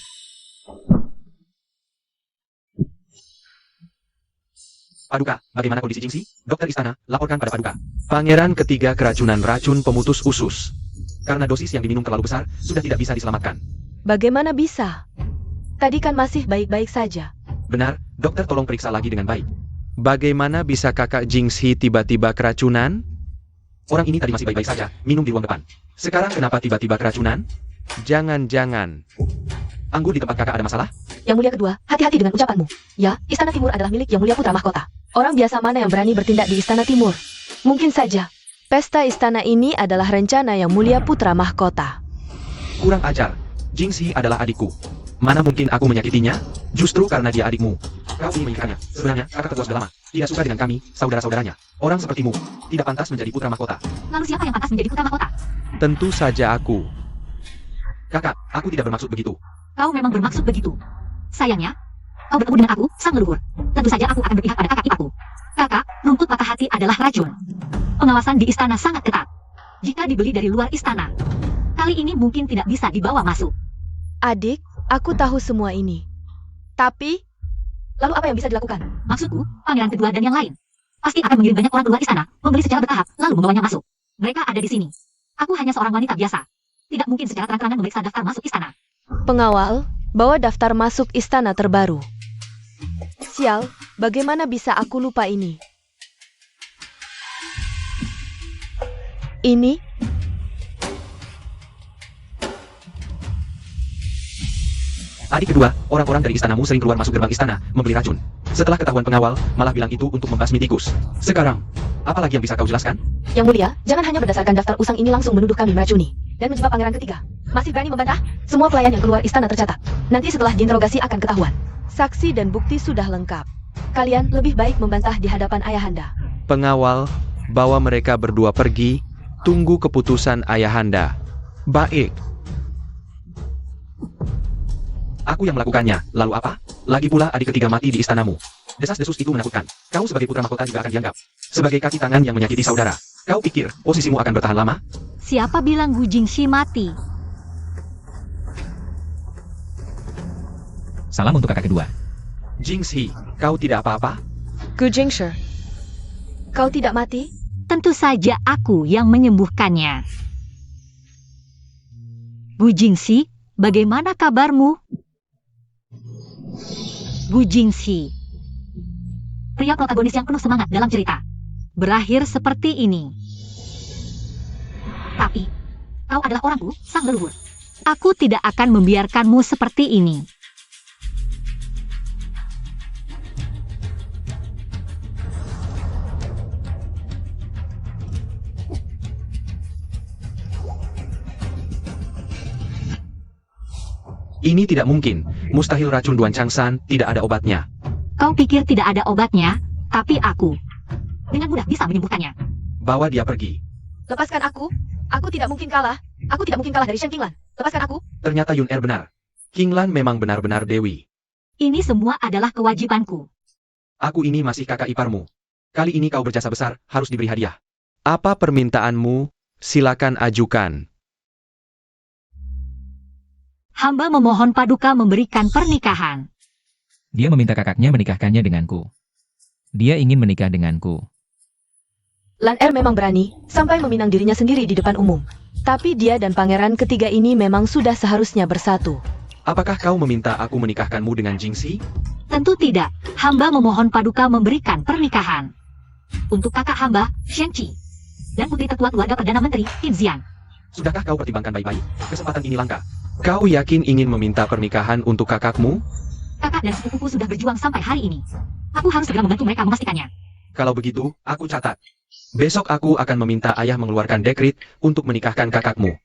Paduka, bagaimana kondisi Jingxi? Dokter istana, laporkan pada Paduka. Pangeran ketiga keracunan racun pemutus usus. Karena dosis yang diminum terlalu besar, sudah tidak bisa diselamatkan. Bagaimana bisa? Tadi kan masih baik-baik saja. Benar, dokter tolong periksa lagi dengan baik. Bagaimana bisa kakak Jingxi tiba-tiba keracunan? Orang ini tadi masih baik-baik saja, minum di ruang depan. Sekarang kenapa tiba-tiba keracunan? Jangan-jangan anggur di tempat kakak ada masalah? Yang mulia kedua, hati-hati dengan ucapanmu. Ya, Istana Timur adalah milik Yang Mulia Putra Mahkota. Orang biasa mana yang berani bertindak di Istana Timur? Mungkin saja. Pesta istana ini adalah rencana Yang Mulia Putra Mahkota. Kurang ajar. Jingxi adalah adikku. Mana mungkin aku menyakitinya? Justru karena dia adikmu. Kau ingin menyingkirkannya. Sebenarnya, kakak tetua sudah lama tidak suka dengan kami, saudara-saudaranya. Orang sepertimu tidak pantas menjadi putra mahkota. Lalu siapa yang pantas menjadi putra mahkota? Tentu saja aku. Kakak, aku tidak bermaksud begitu. Kau memang bermaksud begitu. Sayangnya, kau bertemu dengan aku, sang leluhur. Tentu saja aku akan berpihak pada kakak iparku. Kakak, rumput patah hati adalah racun. Pengawasan di istana sangat ketat. Jika dibeli dari luar istana, kali ini mungkin tidak bisa dibawa masuk. Adik, aku tahu semua ini. Tapi, Lalu apa yang bisa dilakukan? Maksudku, pangeran kedua dan yang lain. Pasti akan mengirim banyak orang keluar istana, membeli secara bertahap, lalu membawanya masuk. Mereka ada di sini. Aku hanya seorang wanita biasa. Tidak mungkin secara terang-terangan memeriksa daftar masuk istana. Pengawal, bawa daftar masuk istana terbaru. Sial, bagaimana bisa aku lupa ini? Ini? Adik kedua, orang-orang dari istanamu sering keluar masuk gerbang istana, membeli racun. Setelah ketahuan pengawal, malah bilang itu untuk membasmi tikus. Sekarang, apa lagi yang bisa kau jelaskan? Yang mulia, jangan hanya berdasarkan daftar usang ini langsung menuduh kami meracuni. Dan menjebak pangeran ketiga. Masih berani membantah? Semua pelayan yang keluar istana tercatat. Nanti setelah diinterogasi akan ketahuan. Saksi dan bukti sudah lengkap. Kalian lebih baik membantah di hadapan ayahanda. Pengawal, bawa mereka berdua pergi, tunggu keputusan ayahanda. Baik. Aku yang melakukannya, lalu apa? Lagi pula adik ketiga mati di istanamu. Desas-desus itu menakutkan. Kau sebagai putra mahkota juga akan dianggap sebagai kaki tangan yang menyakiti saudara. Kau pikir posisimu akan bertahan lama? Siapa bilang Gu Jingxi mati? Salam untuk kakak kedua. Jingxi, kau tidak apa-apa? Gu Jingshi, kau tidak mati? Tentu saja aku yang menyembuhkannya. Gu Jingxi, bagaimana kabarmu? Gu Jingxi, pria protagonis yang penuh semangat dalam cerita, berakhir seperti ini. Tapi, kau adalah orangku, sang leluhur. Aku tidak akan membiarkanmu seperti ini. Ini tidak mungkin. Mustahil racun Duan Changshan tidak ada obatnya. Kau pikir tidak ada obatnya, tapi aku dengan mudah bisa menyembuhkannya. Bawa dia pergi. Lepaskan aku. Aku tidak mungkin kalah. Aku tidak mungkin kalah dari Shen Qinglan. Lepaskan aku. Ternyata Yun Er benar. Qinglan memang benar-benar dewi. Ini semua adalah kewajibanku. Aku ini masih kakak iparmu. Kali ini kau berjasa besar, harus diberi hadiah. Apa permintaanmu? Silakan ajukan. Hamba memohon Paduka memberikan pernikahan. Dia meminta kakaknya menikahkannya denganku. Dia ingin menikah denganku. Lan Er memang berani, sampai meminang dirinya sendiri di depan umum. Tapi dia dan pangeran ketiga ini memang sudah seharusnya bersatu. Apakah kau meminta aku menikahkanmu dengan Jingxi? Tentu tidak. Hamba memohon Paduka memberikan pernikahan untuk kakak hamba, Shen Qi, dan putri tertua keluarga Perdana Menteri, Qin Xian. Sudahkah kau pertimbangkan baik-baik? Kesempatan ini langka. Kau yakin ingin meminta pernikahan untuk kakakmu? Kakak dan sepupuku sudah berjuang sampai hari ini. Aku harus segera membantu mereka memastikannya. Kalau begitu, aku catat. Besok aku akan meminta ayah mengeluarkan dekret untuk menikahkan kakakmu.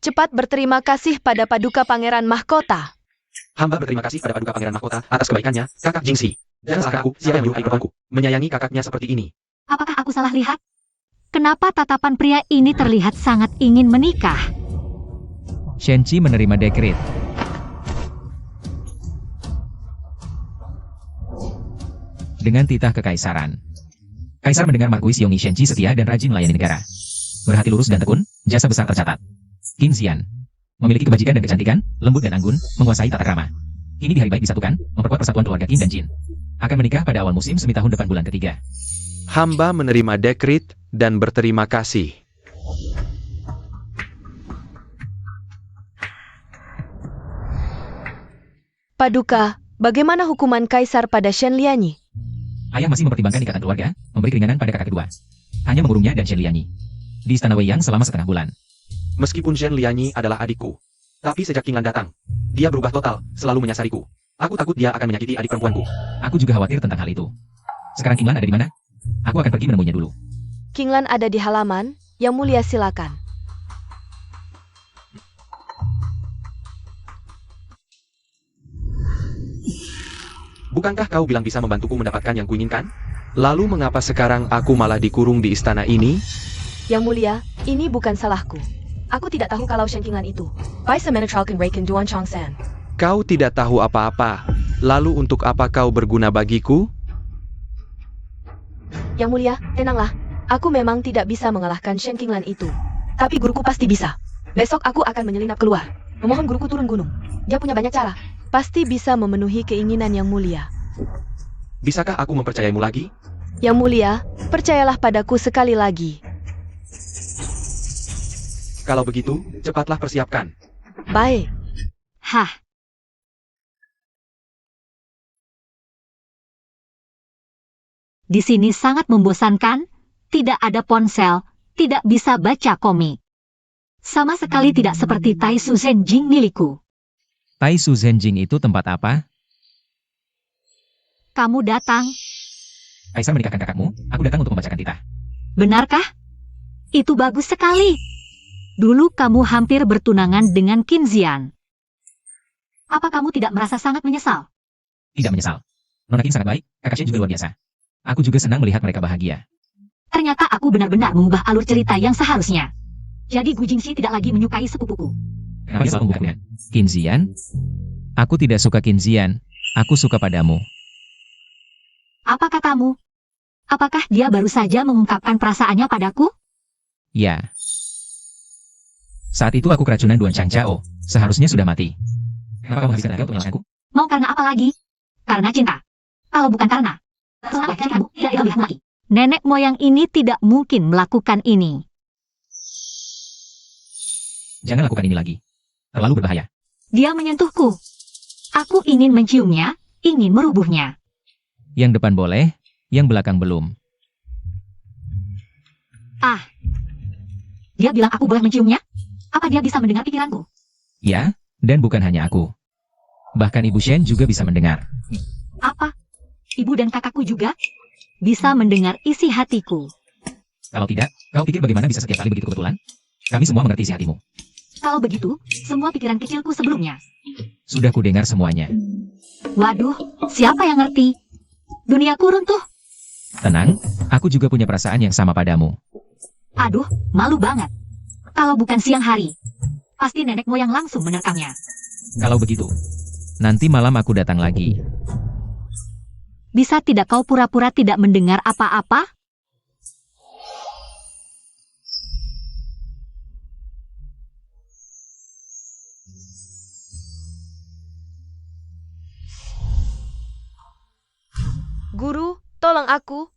Cepat berterima kasih pada Paduka Pangeran Mahkota. Hamba berterima kasih pada Paduka Pangeran Mahkota atas kebaikannya, kakak Jingxi. Jangan salahkan aku, siapa yang menyuruh perempuanku menyayangi kakaknya seperti ini. Apakah aku salah lihat? Kenapa tatapan pria ini terlihat sangat ingin menikah? Shen Qi menerima dekret. Dengan titah kekaisaran. Kaisar mendengar Marquis Yongyi Shen Qi setia dan rajin melayani negara. Berhati lurus dan tekun, jasa besar tercatat. Qin Xian. Memiliki kebajikan dan kecantikan, lembut dan anggun, menguasai tata krama. Kini di hari baik disatukan, memperkuat persatuan keluarga Qin dan Jin. Akan menikah pada awal musim semi tahun depan bulan ketiga. Hamba menerima dekret dan berterima kasih. Paduka, bagaimana hukuman Kaisar pada Shen Lianyi? Ayah masih mempertimbangkan ikatan keluarga, memberi keringanan pada kakak kedua. Hanya mengurungnya dan Shen Lianyi di istana Weiyang selama setengah bulan. Meskipun Shen Lianyi adalah adikku, tapi sejak Qinglan datang, dia berubah total, selalu menyasariku. Aku takut dia akan menyakiti adik perempuanku. Aku juga khawatir tentang hal itu. Sekarang Qinglan ada di mana? Aku akan pergi menemuinya dulu. Qinglan ada di halaman, Yang Mulia silakan. Bukankah kau bilang bisa membantuku mendapatkan yang kuinginkan? Lalu mengapa sekarang aku malah dikurung di istana ini? Yang Mulia, ini bukan salahku. Aku tidak tahu kalau Shen Qinglan itu Vice Menetralkan Raken Duan Changshan. Kau tidak tahu apa-apa. Lalu untuk apa kau berguna bagiku? Yang Mulia, tenanglah. Aku memang tidak bisa mengalahkan Shen Qinglan itu. Tapi guruku pasti bisa. Besok aku akan menyelinap keluar. Memohon guruku turun gunung. Dia punya banyak cara. Pasti bisa memenuhi keinginan Yang Mulia. Bisakah aku mempercayaimu lagi? Yang mulia, percayalah padaku sekali lagi. Kalau begitu, cepatlah persiapkan. Baik. Hah. Di sini sangat membosankan, tidak ada ponsel, tidak bisa baca komik. Sama sekali tidak seperti Tai Su Zenjing milikku. Tai Su Zenjing itu tempat apa? Kamu datang, Kaisar menikahkan kakakmu, aku datang untuk membacakan titah. benarkah? Itu bagus sekali. Dulu kamu hampir bertunangan dengan Qin Zian. Apa kamu tidak merasa sangat menyesal? Tidak menyesal. Nona Qin sangat baik, kakak Shen juga luar biasa. Aku juga senang melihat mereka bahagia. Ternyata aku benar-benar mengubah alur cerita yang seharusnya. Jadi Gu Jingxi tidak lagi menyukai sepupuku. Kenapa dia selalu membuka Qin Zian? Aku tidak suka Qin Zian, aku suka padamu. Apa katamu? Apakah dia baru saja mengungkapkan perasaannya padaku? Ya. Saat itu aku keracunan Duan Changchao, seharusnya sudah mati. Kenapa kamu habiskan tenaga untuk menyalahkanku? Mau karena apa lagi? Karena cinta. Kalau bukan karena, selamatkan kamu tidak lebih lagi. Nenek moyang ini tidak mungkin melakukan ini. Jangan lakukan ini lagi. Terlalu berbahaya. Dia menyentuhku. Aku ingin menciumnya, ingin merubuhnya. Yang depan boleh, yang belakang belum. Dia bilang aku boleh menciumnya? Apa dia bisa mendengar pikiranku? Ya, dan bukan hanya aku. Bahkan Ibu Shen juga bisa mendengar. Apa? Ibu dan kakakku juga bisa mendengar isi hatiku. Kalau tidak, kau pikir bagaimana bisa setiap kali begitu kebetulan? Kami semua mengerti isi hatimu. Kalau begitu, semua pikiran kecilku sebelumnya. Sudah kudengar semuanya. Waduh, siapa yang ngerti? Duniaku runtuh. Tenang, aku juga punya perasaan yang sama padamu. Aduh, malu banget. Kalau bukan siang hari, pasti nenek moyang langsung menerkamnya. Kalau begitu, nanti malam aku datang lagi. Bisa tidak kau pura-pura tidak mendengar apa-apa? Guru, tolong aku.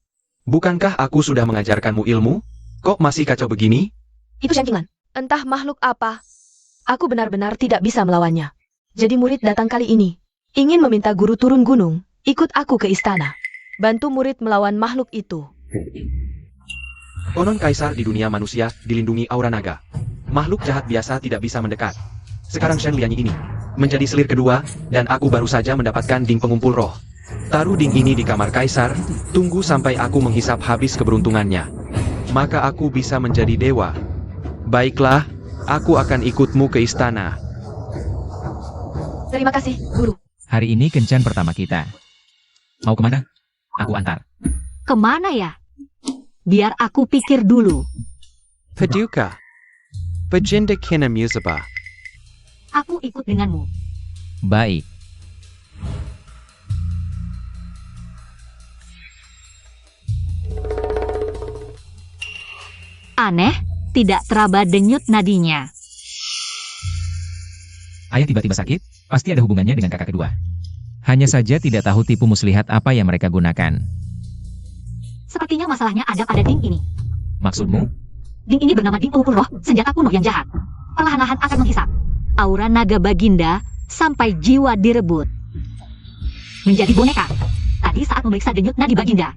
Bukankah aku sudah mengajarkanmu ilmu? Kok masih kacau begini? Itu Shen Qinglan. Entah makhluk apa. Aku benar-benar tidak bisa melawannya. Jadi murid datang kali ini. Ingin meminta guru turun gunung. Ikut aku ke istana. Bantu murid melawan makhluk itu. Konon kaisar di dunia manusia dilindungi aura naga. Makhluk jahat biasa tidak bisa mendekat. Sekarang Shen Lianyi ini menjadi selir kedua, dan aku baru saja mendapatkan ding pengumpul roh. Taruh ding ini di kamar kaisar, tunggu sampai aku menghisap habis keberuntungannya. Maka aku bisa menjadi dewa. Baiklah, aku akan ikutmu ke istana. Terima kasih, guru. Hari ini kencan pertama kita. Mau kemana? Aku antar. Kemana ya? Biar aku pikir dulu. Paduka. Bajinda Kina Musaba. Aku ikut denganmu. Baik. Aneh, tidak teraba denyut nadinya. Ayah tiba-tiba sakit, pasti ada hubungannya dengan kakak kedua. Hanya saja tidak tahu tipu muslihat apa yang mereka gunakan. Sepertinya masalahnya ada pada ding ini. Maksudmu? Ding ini bernama ding pengumpul roh, senjata kuno yang jahat. Perlahan-lahan akan menghisap aura naga Baginda sampai jiwa direbut. Menjadi boneka. Tadi saat memeriksa denyut nadi Baginda,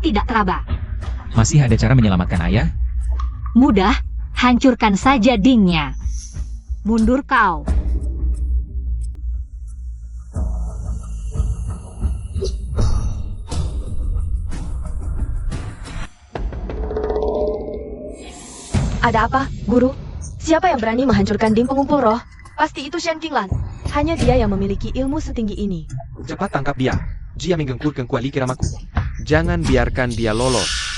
tidak teraba. Masih ada cara menyelamatkan ayah? Mudah, hancurkan saja dingnya. Mundur kau. Ada apa, guru? Siapa yang berani menghancurkan ding pengumpul roh? Pasti itu Shen Qinglan. Hanya dia yang memiliki ilmu setinggi ini. Cepat tangkap dia. Jia menggengkur kengkuali kiramaku. Jangan biarkan dia lolos.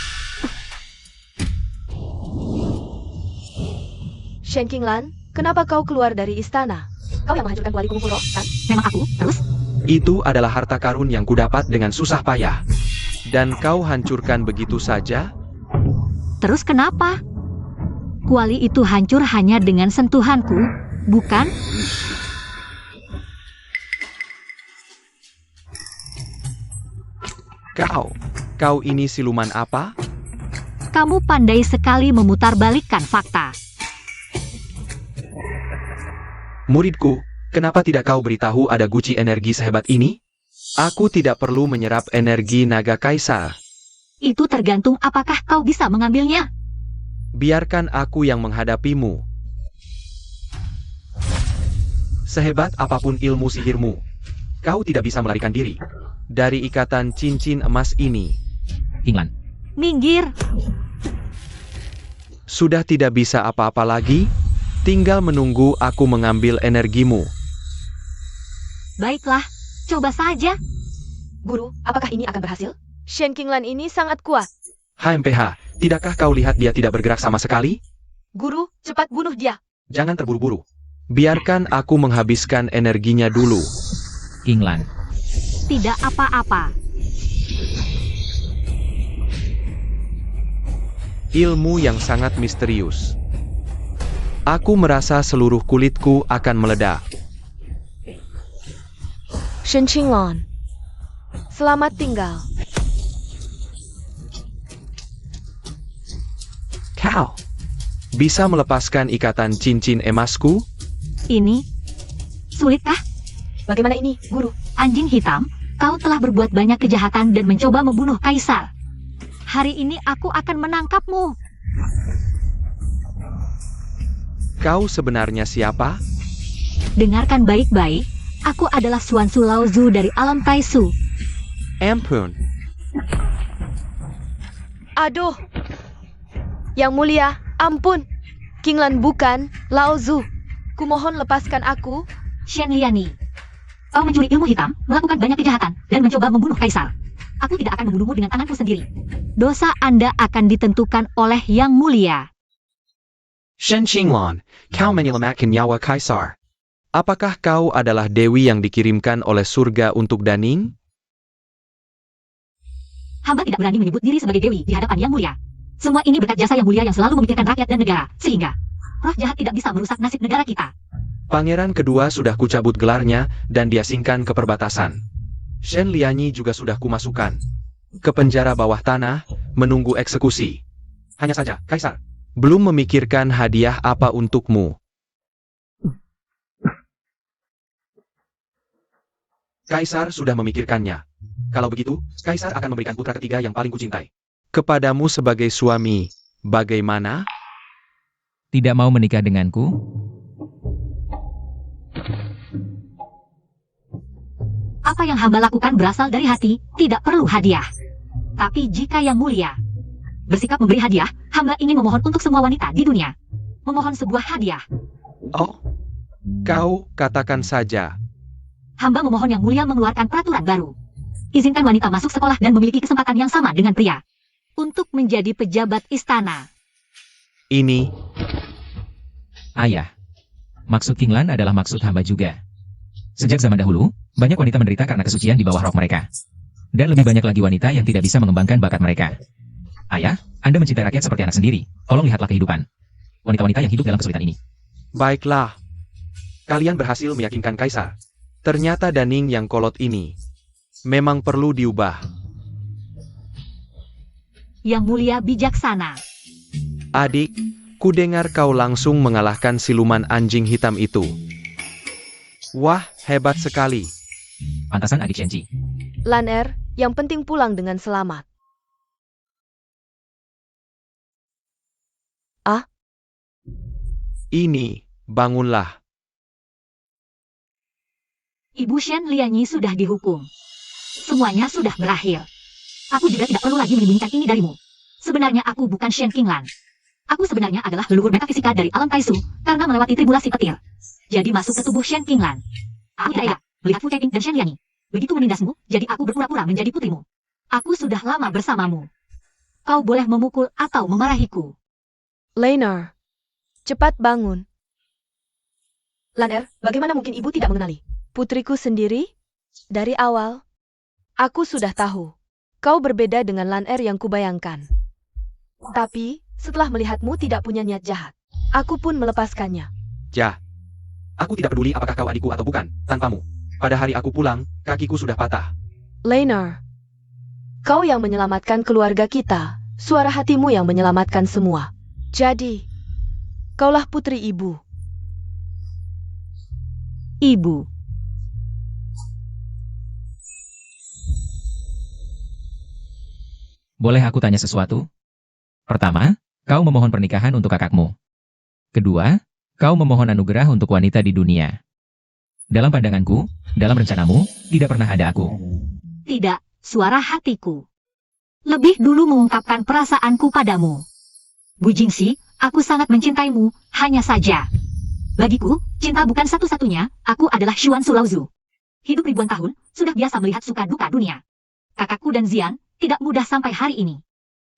Shen Qinglan, kenapa kau keluar dari istana? Kau yang menghancurkan kuali pengumpul roh, kan? Memang aku, terus? Itu adalah harta karun yang kudapat dengan susah payah. Dan kau hancurkan begitu saja? Terus kenapa? Kuali itu hancur hanya dengan sentuhanku, bukan? Kau ini siluman apa? Kamu pandai sekali memutarbalikkan fakta. Muridku, kenapa tidak kau beritahu ada guci energi sehebat ini? Aku tidak perlu menyerap energi naga kaisar. Itu tergantung apakah kau bisa mengambilnya. Biarkan aku yang menghadapimu. Sehebat apapun ilmu sihirmu, kau tidak bisa melarikan diri dari ikatan cincin emas ini. Kinglan, Minggir. Sudah tidak bisa apa-apa lagi, tinggal menunggu aku mengambil energimu. Baiklah, coba saja. Guru, apakah ini akan berhasil? Shen Qinglan ini sangat kuat. HMPH, tidakkah kau lihat dia tidak bergerak sama sekali? Guru, cepat bunuh dia. Jangan terburu-buru. Biarkan aku menghabiskan energinya dulu. Kinglan, Tidak apa-apa. Ilmu yang sangat misterius. Aku merasa seluruh kulitku akan meledak. Shen Qinglan, selamat tinggal. Kau bisa melepaskan ikatan cincin emasku? Ini sulitkah? Bagaimana ini, Guru? Anjing hitam, kau telah berbuat banyak kejahatan dan mencoba membunuh kaisar. Hari ini aku akan menangkapmu. Kau sebenarnya siapa? Dengarkan baik-baik, aku adalah Xuan Su Lao Zu dari alam Taisu. Ampun. Aduh. Yang mulia, ampun. Qinglan bukan Lao Zu. Kumohon lepaskan aku. Shen Liani, kau mencuri ilmu hitam, melakukan banyak kejahatan, dan mencoba membunuh kaisar. Aku tidak akan membunuhmu dengan tanganku sendiri. Dosa Anda akan ditentukan oleh Yang Mulia. Shen Qinglan, kau menyelamatkan nyawa kaisar. Apakah kau adalah dewi yang dikirimkan oleh surga untuk Daning? Hamba tidak berani menyebut diri sebagai dewi di hadapan Yang Mulia. Semua ini berkat jasa Yang Mulia yang selalu memikirkan rakyat dan negara, sehingga roh jahat tidak bisa merusak nasib negara kita. Pangeran kedua sudah kucabut gelarnya dan diasingkan ke perbatasan. Shen Lianyi juga sudah kumasukkan ke penjara bawah tanah, menunggu eksekusi. Hanya saja, Kaisar belum memikirkan hadiah apa untukmu. Kaisar sudah memikirkannya. Kalau begitu, Kaisar akan memberikan putra ketiga yang paling kucintai kepadamu sebagai suami. Bagaimana? tidak mau menikah denganku? Apa yang hamba lakukan berasal dari hati, tidak perlu hadiah. Tapi jika Yang Mulia bersikap memberi hadiah, hamba ingin memohon untuk semua wanita di dunia. Memohon sebuah hadiah. Oh, kau katakan saja. Hamba memohon Yang Mulia mengeluarkan peraturan baru. Izinkan wanita masuk sekolah dan memiliki kesempatan yang sama dengan pria. Untuk menjadi pejabat istana. Ini, Ayah, maksud Kinglan adalah maksud hamba juga. Sejak zaman dahulu, banyak wanita menderita karena kesucian di bawah rok mereka. Dan lebih banyak lagi wanita yang tidak bisa mengembangkan bakat mereka. Ayah, Anda mencintai rakyat seperti anak sendiri. Tolong lihatlah kehidupan wanita-wanita yang hidup dalam kesulitan ini. baiklah. Kalian berhasil meyakinkan Kaisar. Ternyata Daning yang kolot ini memang perlu diubah. Yang Mulia bijaksana. Adik, kudengar kau langsung mengalahkan siluman anjing hitam itu. Wah, hebat sekali. Pantasan adik Shenji. Lan Er, yang penting pulang dengan selamat. Ini, bangunlah. Ibu Shen Lianyi sudah dihukum. Semuanya sudah berakhir. Aku juga tidak perlu lagi menyembunyikan ini darimu. Sebenarnya aku bukan Shen Qinglan. Aku sebenarnya adalah leluhur metafisika dari alam Taisu karena melewati tribulasi petir. Jadi masuk ke tubuh Shen Qinglan. Aku tidak melihat Fu Keqing dan Shen Lianyi. Begitu menindasmu, jadi aku berpura-pura menjadi putrimu. Aku sudah lama bersamamu. Kau boleh memukul atau memarahiku. Lainer, cepat bangun. Lan Er, bagaimana mungkin ibu tidak mengenali putriku sendiri? Dari awal, aku sudah tahu. Kau berbeda dengan Lan Er yang kubayangkan. Tapi, setelah melihatmu tidak punya niat jahat, aku pun melepaskannya. Ja, aku tidak peduli apakah kau adikku atau bukan, tanpamu. Pada hari aku pulang, kakiku sudah patah. Lainer, Kau yang menyelamatkan keluarga kita, suara hatimu yang menyelamatkan semua. Jadi, kaulah putri ibu. Ibu. Boleh aku tanya sesuatu? Pertama, kau memohon pernikahan untuk kakakmu. Kedua, kau memohon anugerah untuk wanita di dunia. Dalam pandanganku, dalam rencanamu, tidak pernah ada aku. Tidak, suara hatiku. Lebih dulu mengungkapkan perasaanku padamu. Bu Jingxi, aku sangat mencintaimu, hanya saja. Bagiku, cinta bukan satu-satunya, aku adalah Xuan Sulauzu. Hidup ribuan tahun, sudah biasa melihat suka duka dunia. Kakakku dan Zian, tidak mudah sampai hari ini.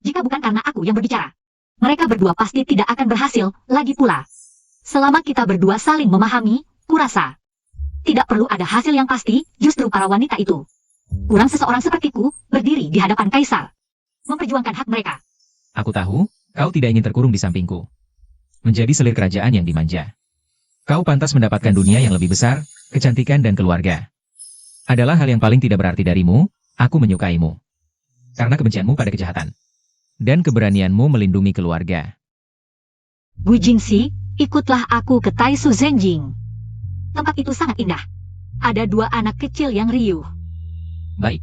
Jika bukan karena aku yang berbicara, mereka berdua pasti tidak akan berhasil, lagi pula. Selama kita berdua saling memahami, kurasa. Tidak perlu ada hasil yang pasti, justru para wanita itu. Kurang seseorang sepertiku, berdiri di hadapan kaisar. Memperjuangkan hak mereka. Aku tahu, kau tidak ingin terkurung di sampingku. Menjadi selir kerajaan yang dimanja. Kau pantas mendapatkan dunia yang lebih besar, kecantikan dan keluarga. Adalah hal yang paling tidak berarti darimu, aku menyukaimu. Karena kebencianmu pada kejahatan. Dan keberanianmu melindungi keluarga. Bu Jingxi, ikutlah aku ke Taisu Zenjing. Tempat itu sangat indah. Ada 2 anak kecil yang riuh. Baik.